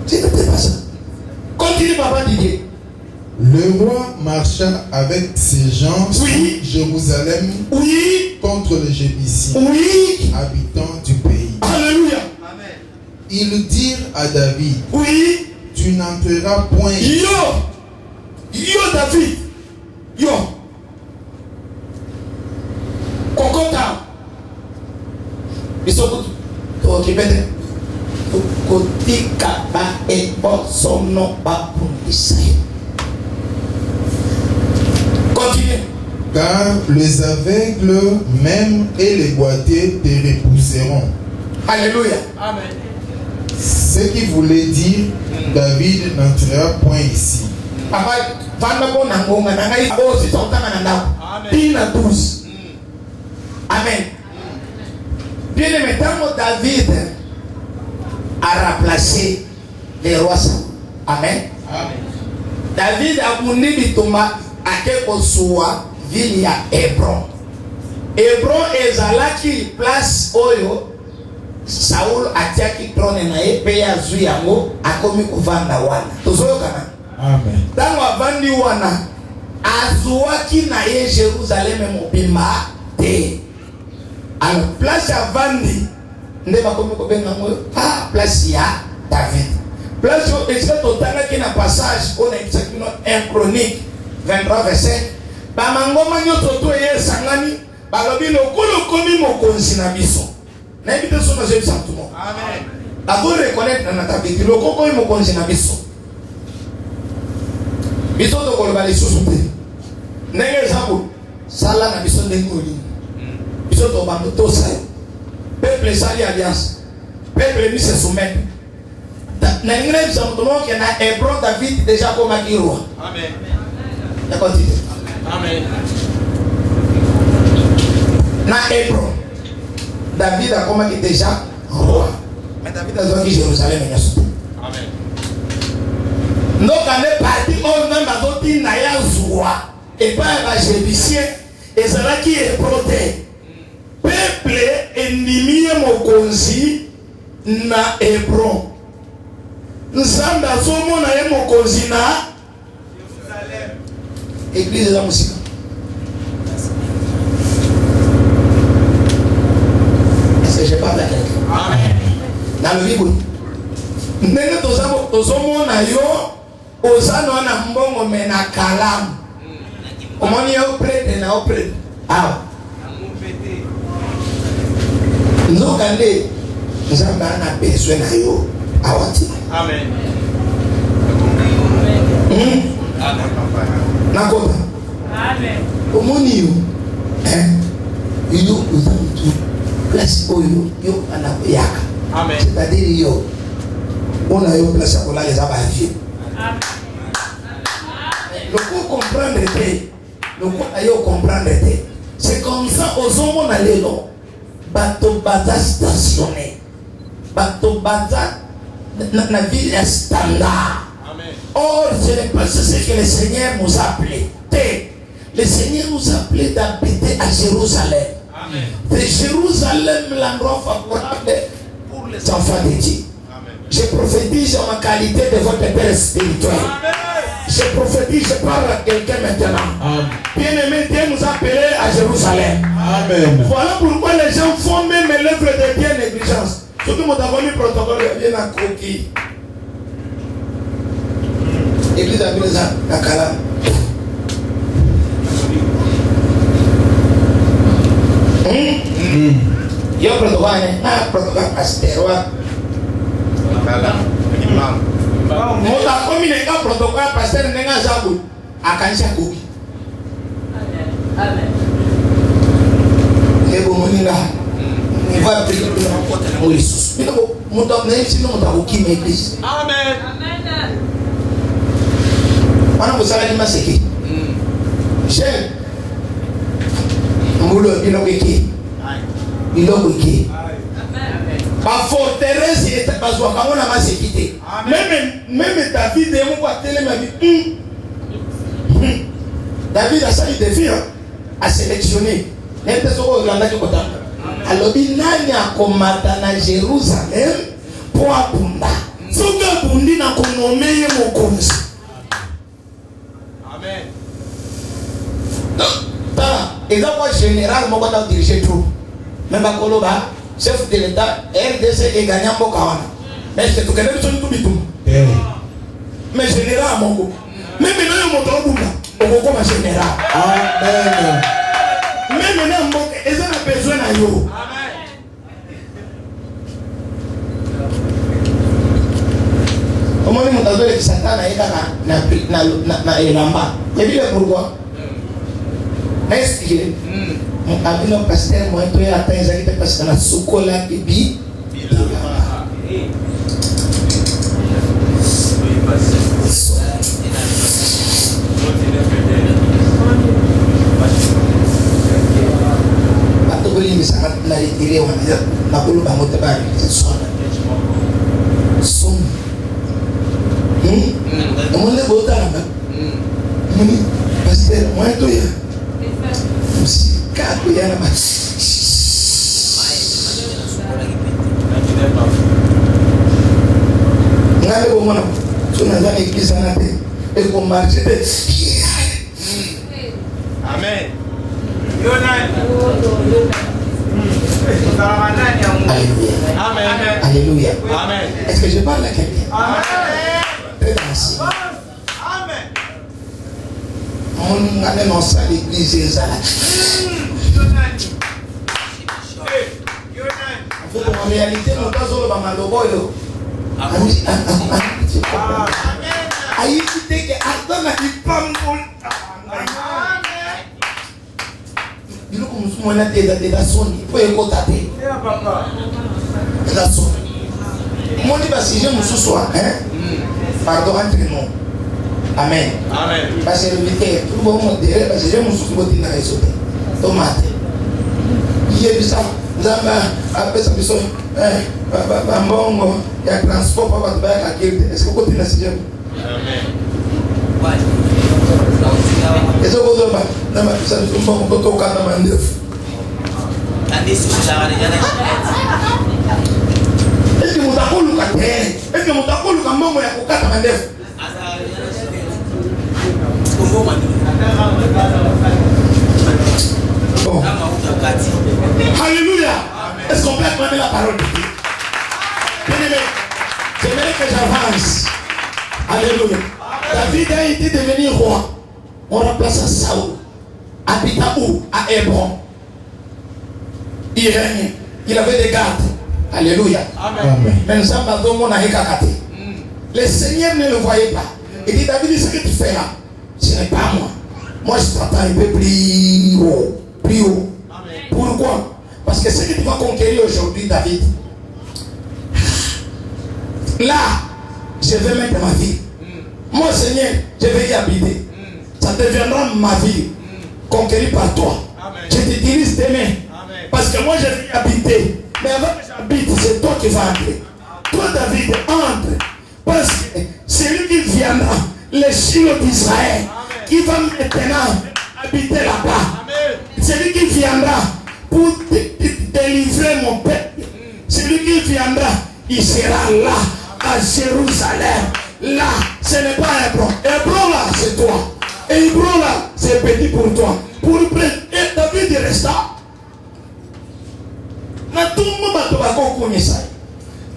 Ce n'était pas ça. Continue, papa Didier. Le roi marcha avec ses gens sur Oui. Jérusalem Oui. contre les Jébusiens, Oui. habitants du pays. Alléluia. Amen. Ils dirent à David, Oui. tu n'entreras point. Yo David. Yo. Kokota. Ils sont ok, peut-être. Kotika ba ebo sono ba Israël. Continue. Car les aveugles même et les boiteux te repousseront. Alléluia. Amen. Ce qui voulait dire, David n'entrera point ici. Papa, vanda ko nangonga nangai o si sotanga nandao. Pina 12. Amen. Bien aimé, tant David a remplacé les rois. Amen. Amen. David a muni bituma ake kosuwa ville ya Hébron. Hébron ezalaki place oyo Saul atiaki trône na ye pe azwi yango akomi kovanda wana. Tozoyokana. Amen. Tango avandi wana azuwaki na ye Jérusalem mobimba te. Alors place avandi nde bakomi kobenga ngo place ya David. Place est-ce que totalaki na passage on a expliqué dans 1 Chronique 23 verset ba mangoma nyoto to ye sangani balobi lokolo komi mokonzi na biso. Na ebite so na Jésus tout monde. Amen. Abo reconnaître na tabiki lokolo komi mokonzi na biso. Biso to koloba les sous te. Ndenge zabu sala na biso ndenge oli. Biso to bando to sa. Peuple sali alliance. Peuple mi se soumettre. n'engrais simplement que na Hébron David déjà comme roi. Amen. D'accord. Amen. Na Hébron David a comme déjà roi. Mais David a besoin de Jérusalem. Amen. Donc on est parti au même bateau Naya Zoua et pas un Jébusien et c'est là qui est protégé. Peuple ennemi mokonzi na Hébron. Nzambe azomona ye mokonzi na Jérusalem. Église de la musique. Est-ce que je parle à quelqu'un? Amen. Dans le Bible. Ndenge tozomona yo ozana na mbongo mena kalamu. Omoni yo prêtre na yo prêtre. Ah. Nzokande nzamba na besoin na yo awati. Amen. Nakota. Amen. Omoni yo yo uzamtu place oyo yo anayaka. Amen. C'est-à-dire yo on a eu place pour les abattre. Le coup comprendre le coup ayo comprendre c'est comme ça aux hommes on allait là bateau baza stationné bateau baza na vie standard. Amen. Or ce n'est pas ce que le Seigneur nous a appelé. Le Seigneur nous a appelé d'habiter à Jérusalem. Amen. C'est Jérusalem l'endroit favorable pour les enfants de Dieu. Je prophétise en ma qualité de votre père spirituel. Amen. Je prophétise, je parle à quelqu'un maintenant. Bien-aimé, Dieu nous a appelés à Jérusalem. Amen. Voilà pourquoi les gens font même l'œuvre de Dieu négligence. Surtout mon avons mis protocole, bien à coquille. Église à Bilza, à Kala. Il y a un protocole pasteur. Mota komi nenga protocole pasteur nenga zabu akanisha koki. Amen. Ebo moninga. Va prier pour la porte de Moïse. Bino mota na yisi no mota koki na église. Amen. Amen. Wana musala ni maseki. Jeune. Mbulo bino kiki. Bino kiki. Ma forteresse était pas soit comme on a ma sécurité. Même David et mon télé m'a dit David a sali défi à sélectionner. N'était pas au grand qui kota. Alors il n'a komata na Jérusalem pour abunda. Soka bundi na konomé mon konzi. Amen. Ta, et là moi général mon bata diriger tout. Même à Koloba chef de l'État, RDC est gagnant pour Kawana. Mais c'est tout quelqu'un qui tout bitou. Mais général à mon goût. Même maintenant, mon temps au Bouga, au général. Amen. Même maintenant, ils ont besoin de yo. Comment on dit que Satan a été na elamba. Et puis pourquoi? Est-ce que abino pasteur moi to ya attenza kita pasteur na sokola kibi bato boli misaka na retire wana na kulu bango te ba sona son on le bota na pasteur moi to ya kaku yana ba ngale bo mona tuna za église na te e ko marcher te. Amen. Amen. Alléluia. Amen. Est-ce que je parle à quelqu'un? Amen. Très merci. Amen. On a même en salle l'église là. En réalité, nous avons dans ma loboyo. Aïe, tu que attends, il pas il nous comme on a des sonnes, il faut écouter. La sonne. Moi, je dis, si j'ai mon sous-soir, pardon, entre nous. Amen. Amen. Parce que le vitaire, tout le monde dirait, parce que j'ai mon sous-soir qui n'a pas sauté. Tomate. J'ai vu ça. Après ça, il y a transport pour la est-ce que vous continuez à se dire? Amen. Est-ce que vous avez ça? Est-ce que vous avez est-ce que vous Alléluia. Est-ce qu'on peut acclamer la parole de Dieu? Bien-aimé, j'aimerais que j'avance. Alléluia. David a été devenu roi. On remplace Saoul. Habita où? À Hébron. Il règne. Il avait des gardes. Alléluia. Amen. Mais nous sommes dans le monde à Hekakate. Le Seigneur ne le voyait pas. Il dit, David, ce que tu fais là, ce n'est pas moi. Moi, je t'attends un peu plus haut. Plus haut. Amen. Pourquoi? Parce que ce que tu vas conquérir aujourd'hui, David, là, je vais mettre ma vie. Moi, Seigneur, je vais y habiter. Ça deviendra ma vie, conquérie par toi. Amen. Je te dirige demain. Amen. Parce que moi, je vais y habiter. Mais avant que j'habite, c'est toi qui vas entrer. Toi, David, entre. Parce que c'est lui qui viendra, le Shiloh d'Israël, qui va maintenant habiter là-bas. C'est lui qui viendra pour délivrer mon peuple. C'est lui qui viendra, il sera là, à Jérusalem. Là, ce n'est pas Hébron. Hébron là, c'est toi. Et Hébron là, c'est petit pour toi. Pour le prêtre, et David il resta. Na tout le monde va te faire ça.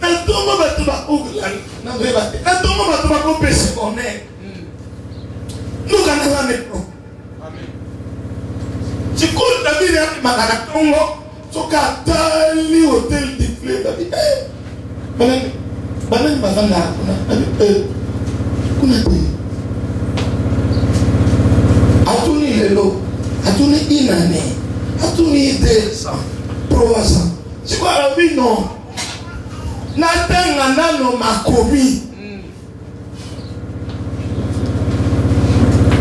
Na tout le monde va te faire nous allons Hébron. Tu connais David et Maganatongo, tu as hôtel de fleurs David. Banane Magana, Atuni Lelo, Atuni Inane, Atuni 200, 300. C'est quoi la vie? Non. Nathan Nano Makomi.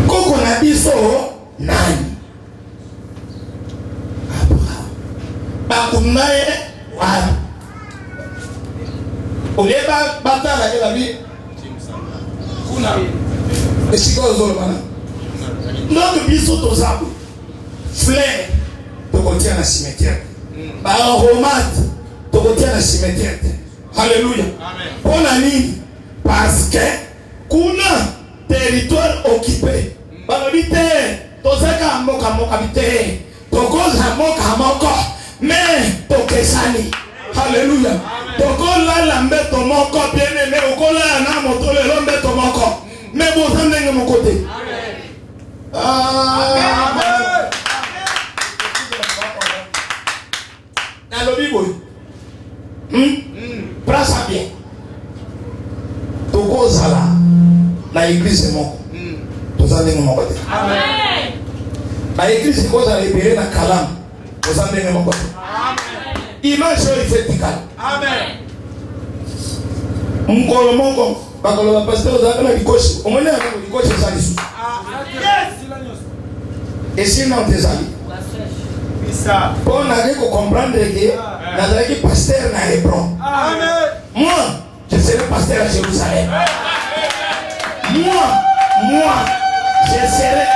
Koko na biso nani? Bakunaye wani. Oleba batala ke la vie. Kuna. Esiko ozolo bana. Donc biso tozabu. Fleur tokotia na cimetière. Ba aromate tokotia na cimetière. Alléluia. Amen. Pour la ligne. Parce que kuna territoire occupé. Balobite tozaka moka bite. Tokoza moka. Mais tokesani. Alléluia. Tokola la mbeto moko bien aimé. Okola na moto le mbeto moko. Mais bon ça n'est mon côté. Amen. Dans le Bible. Prends ça bien. Tokoza là. La église moko. Tozande mon côté. Amen. La église cause à libérer la calame. Tozande mon côté. Image verticale. Amen. Mkolo mongo bakolo ba pasteur za kana likoshi. Omone na likoshi za lisu. Yes. Et sinon tes amis. Ça. Pour n'aller comprendre que n'aller pasteur na Hébron. Amen. Moi, je serai pasteur à Jérusalem. Moi, je serai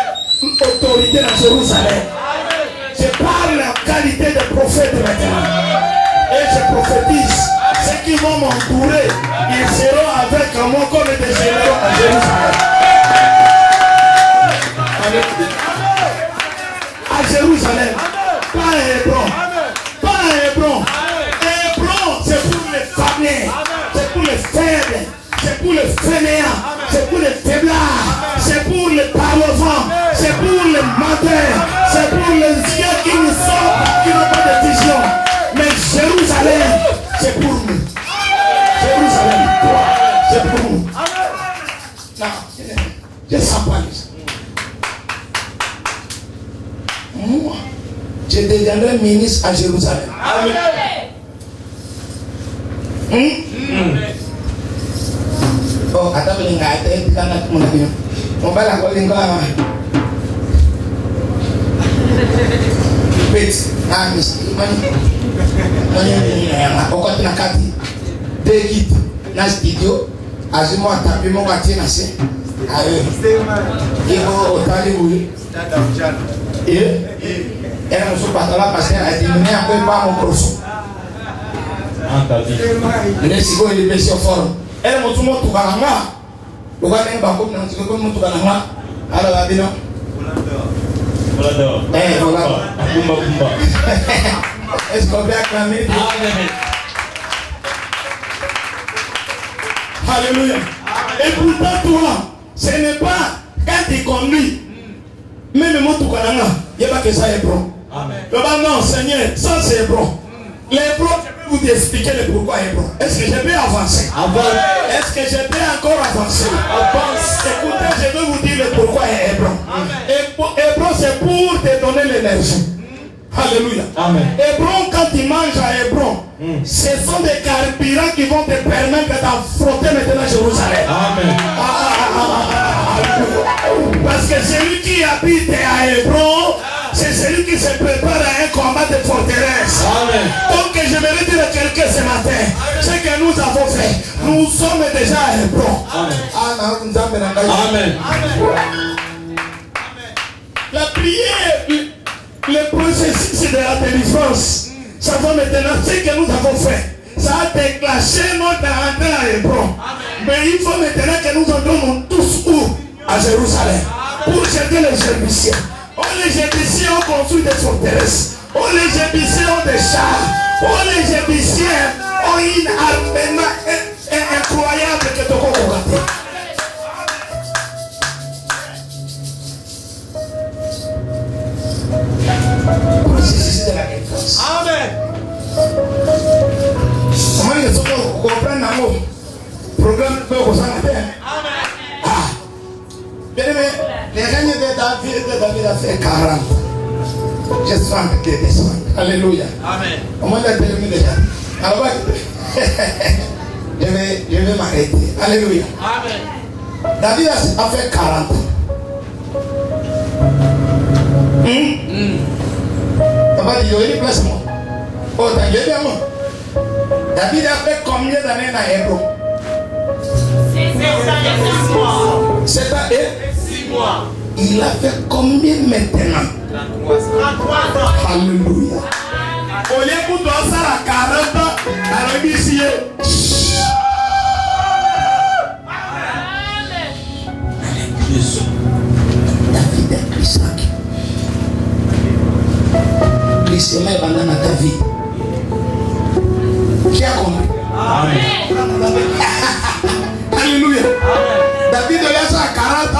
autorité à Jérusalem. Je parle en qualité de prophète maintenant. Et je prophétise. Ceux qui vont m'entourer, ils seront avec moi comme des généraux à Jérusalem. À Jérusalem. Pas à Hébron. Pas à Hébron. Hébron, c'est pour les familles. C'est pour les faibles. C'est pour les fainéants. C'est pour les faiblards. C'est pour les parlevants. C'est pour les menteurs. C'est pour les yeux qui ne sont qui n'ont pas de vision. Mais Jérusalem, c'est pour nous. Jérusalem, c'est pour nous. Non, je ne sens pas ça. Moi, je deviendrai ministre à Jérusalem. Amen. Oh, ata belinga ate kana tumunabino. Mobala ko linga. Wait, miss, money. Okoti na kati. Take it. Na studio. Azimo atapi mo kati na se. Ibo otali ui. Era muso patola passer a diminuer un peu pas mon prochain. Ne sigo ile besio foro. Era muso mo tukalanga. Ukane ba ko na sigo mo tukalanga. Ala babino. Voilà. Est-ce qu'on peut acclamer? Alléluia. Et pourtant, toi, ce n'est pas quand tu conduis. Même le mot tout calanga, il n'y a pas que ça est bon. Non, Seigneur, ça c'est bon. Les bons, je peux vous expliquer le pourquoi est bon. Est-ce que je peux avancer? Est-ce que je peux encore avancer? Écoutez, je vais vous dire le pourquoi est bon. Hébron, c'est pour te donner l'énergie. Alléluia. Hébron, quand tu manges à Hébron, ce sont des carburants qui vont te permettre d'affronter maintenant Jérusalem. Parce que celui qui habite à Hébron, c'est celui qui se prépare à un combat de forteresse. Donc j'aimerais dire à quelqu'un ce matin, ce que nous avons fait, nous sommes déjà à Hébron. Amen. La prière, le processus de la délivrance, ça va maintenant, ce que nous avons fait, ça a déclenché notre entrée à Hébron. Mais il faut maintenant que nous entrons tous où? À Jérusalem. Pour jeter les Jébusiens. Les Jébusiens ont construit des forteresses. Les Jébusiens ont des chars. Les Jébusiens ont une armement incroyable que tu peux regarder. Processus de la défense. Amen. Comment les autres comprennent l'amour? Programme peut vous en faire. Amen. Bien aimé, les règnes de David a fait 40. Je suis en train de descendre. Alléluia. Amen. Au moins, il a terminé déjà. Alors, je vais m'arrêter. Alléluia. Amen. David a fait 40. Papa dit, il place moi. Oh, t'as gueulé à moi. David a fait combien d'années dans Hébron? 7 ans et 6 mois. Il a fait combien maintenant? 33 ans. Alléluia. Au lieu pour toi, ça a 40 ans, alors ici. David est puissant. Glissement est pendant ta vie. Qui a compris? Amen. Alléluia. Amen. David a laissé à 40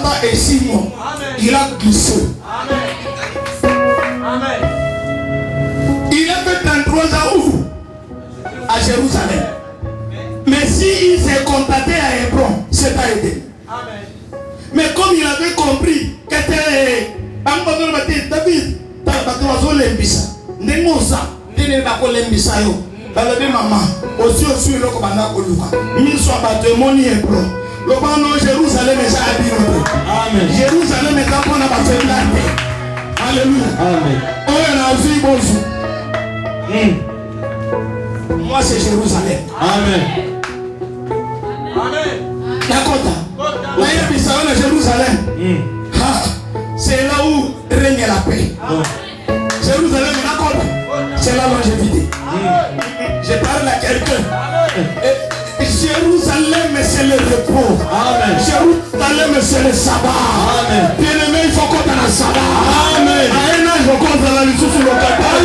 ans et 6 mois. Amen. Il a glissé. Amen. Il a fait 33 ans où? À Jérusalem. Mais s'il s'est contacté à Hébron, c'est pas aidé. Amen. Mais comme il avait compris que c'était David, maman, aussi le commandant Koluka. Ils sont battus, mon Hébron. Le bandon Jérusalem est Amen. Jérusalem est un point à battre. Alléluia. Amen. Oh, il a vu bonjour. Moi, c'est Jérusalem. Amen. Amen. D'accord. Là, il y a Jérusalem. C'est là où règne la paix. Jérusalem, d'accord. C'est la longévité. Je parle à quelqu'un. Jérusalem, c'est le repos. Amen. Jérusalem, c'est le sabbat. Amen. Bien-aimé, il faut qu'on ait un sabbat. Amen. À un âge, il faut qu'on ait la lutte sur le capot.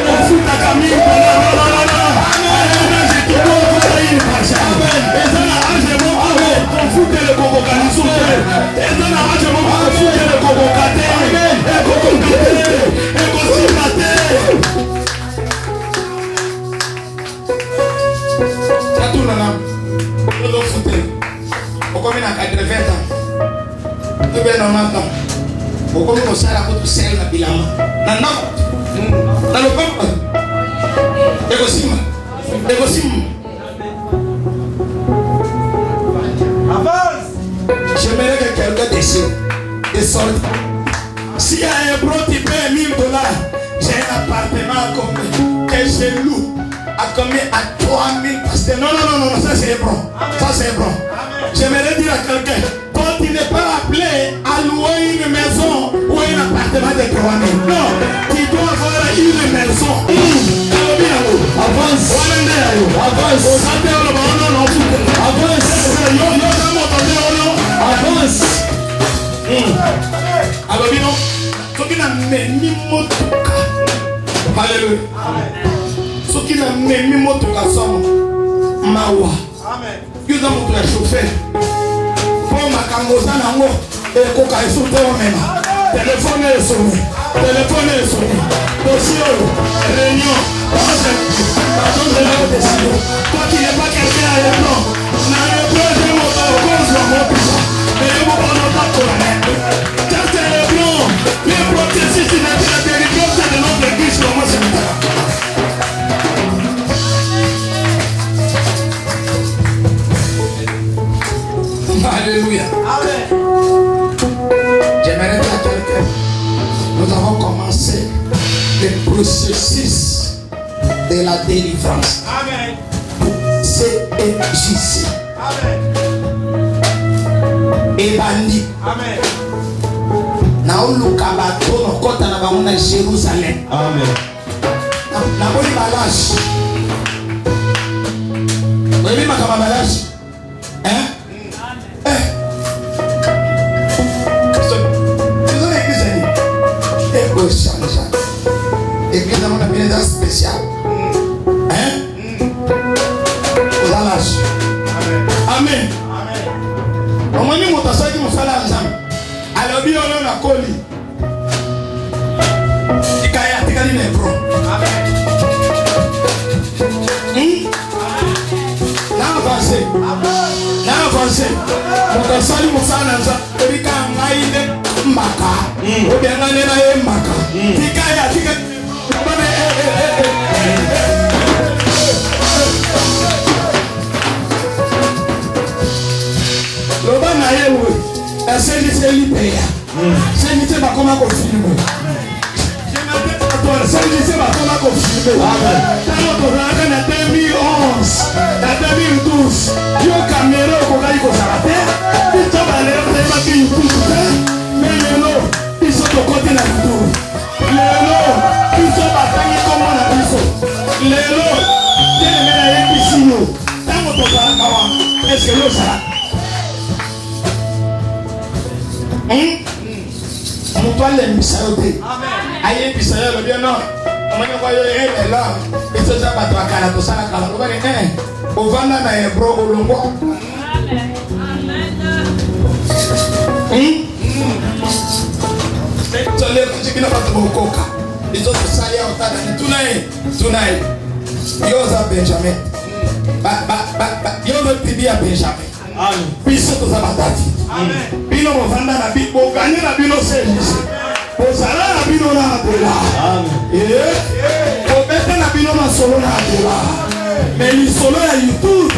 On fout ta camille. J'aimerais que quelqu'un décide et sorte. S'il y a un bro qui paie 1000 $, j'ai un appartement comme que je loue à combien? À 3000 pasteurs. Non, ça c'est bon. Ça c'est bon. J'aimerais dire à quelqu'un, toi tu n'es pas appelé à louer une maison ou un appartement de 3000. Non, tu dois avoir une maison. Avance. Avance. Avance. Alors, non, ce qui n'a même motoka. Alléluia. Ce qui n'a même motoka sans mawa. Dieu a montré le chauffeur. Pour ma camosa nango et coca et sauté au même. Téléphone est sonné. Téléphone est sonné. Dossier, réunion. Pardon de la décision. Toi qui n'es pas quelqu'un à l'écran. N'a rien peur de mon cause de mon puissant. Mais vous ne pas pour la les processus de la délivrance de notre église commencent maintenant. Alléluia. J'aimerais dire à quelqu'un, nous avons commencé le processus de la délivrance. Amen. CMJC. Amen. Et bandit. Amen. Naoluka bato nokota na bango na Jérusalem. Amen. Na boli balage. Wewe makama balage. Vous avez église ni. Et au change. Église dans une pénétration spéciale. Au balage. Amen. Amen. Au moins nous motasaki musala nzambe. Alors bien on a collé. Ikaya tikali ne pro. Amen. Na avancé. Na avancé. Mon sali musana nza. Ebika ngaile mbaka. Obianga nena ye mbaka. Tikaya tikali. Loba na yewe. C'est libéré. C'est l'idée de comment confirmer. C'est l'idée de comment confirmer. Dans notre 2011, 2012, il y a un caméra qui a été il y mais ils sont de côté de la tour. Ils sont bataillés comme on a dit. Les lots, est-ce que l'eau ça? Mutwale misayote. Aye misayo bien non. Omanya kwa yo est là. Et ça ça batwa kala to sala kala. Ko bani ovanda na ebro olongo. Amen. C'est le kujikina batu bokoka. Izo tusalia otada ni tunai. Yoza Benjamin. Yoza tibia Benjamin. Amen. Biso to sabatati. Amen. Bino movanda na bibo ganye na bino service. Pozala na bino na adela. Amen. Obeta na bino na solo na adela. Mais ni solo ya YouTube.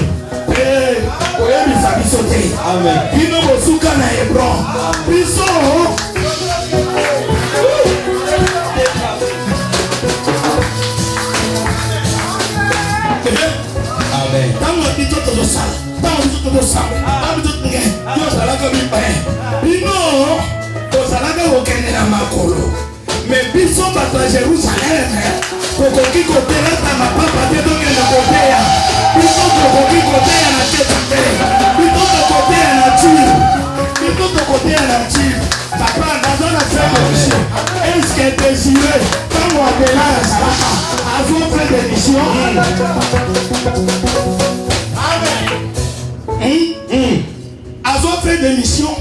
Oye bisa biso te. Amen. Bino bosuka na Hebron. Biso. Amen. Tango biso to sala. Tango biso sala. Tango biso Dios a la que me paye. Y no, pues a la que vos querés la macolo. Me piso para Jerusalén. Porque aquí cotea hasta la papa, te toque la cotea. Piso porque cotea la teta. Piso cotea la chive. Piso cotea la chive. Papa, dans la sélection, est-ce que désiré, quand on appelle la salata, à votre démission? Amen. Azo fait des missions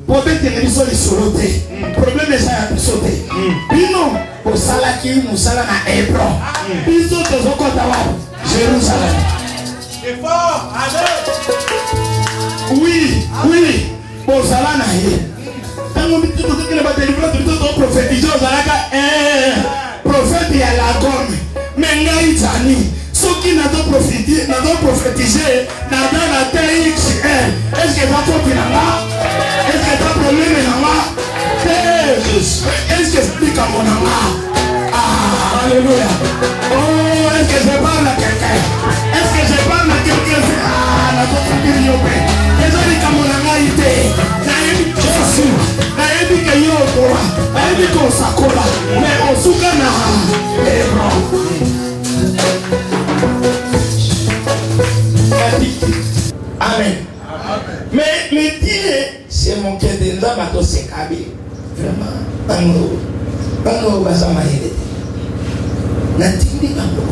pour être des missions de soloté. Problème est ça à sauter. Bino pour salaki musala na Hebron. Biso to zoko tawa Jérusalem. C'est fort. Amen. Oui. Pour sala na he. Tango bitu to kele ba délivrer to prophétiser zalaka prophète ya la gomme. Menga itani. Soki na to prophétiser Nous avons prophétisé dans la TXR. Est-ce que ça faut là? Est-ce que ça problème est là? Est-ce que c'est plus comme mon amour? Ah, alléluia. Oh, est-ce que je parle à quelqu'un? Est-ce que je parle à quelqu'un? Ah, la bonne famille yopé. Désolé comme mon amour était. Naïmi Jésus. Naïmi que yopora. Naïmi qu'on s'accola. Mais on soukana. Et bon. Amen. Mais Dieu, c'est mon cœur de l'homme à tous ces cabines. Vraiment. Bango basama yele. Natindi bango.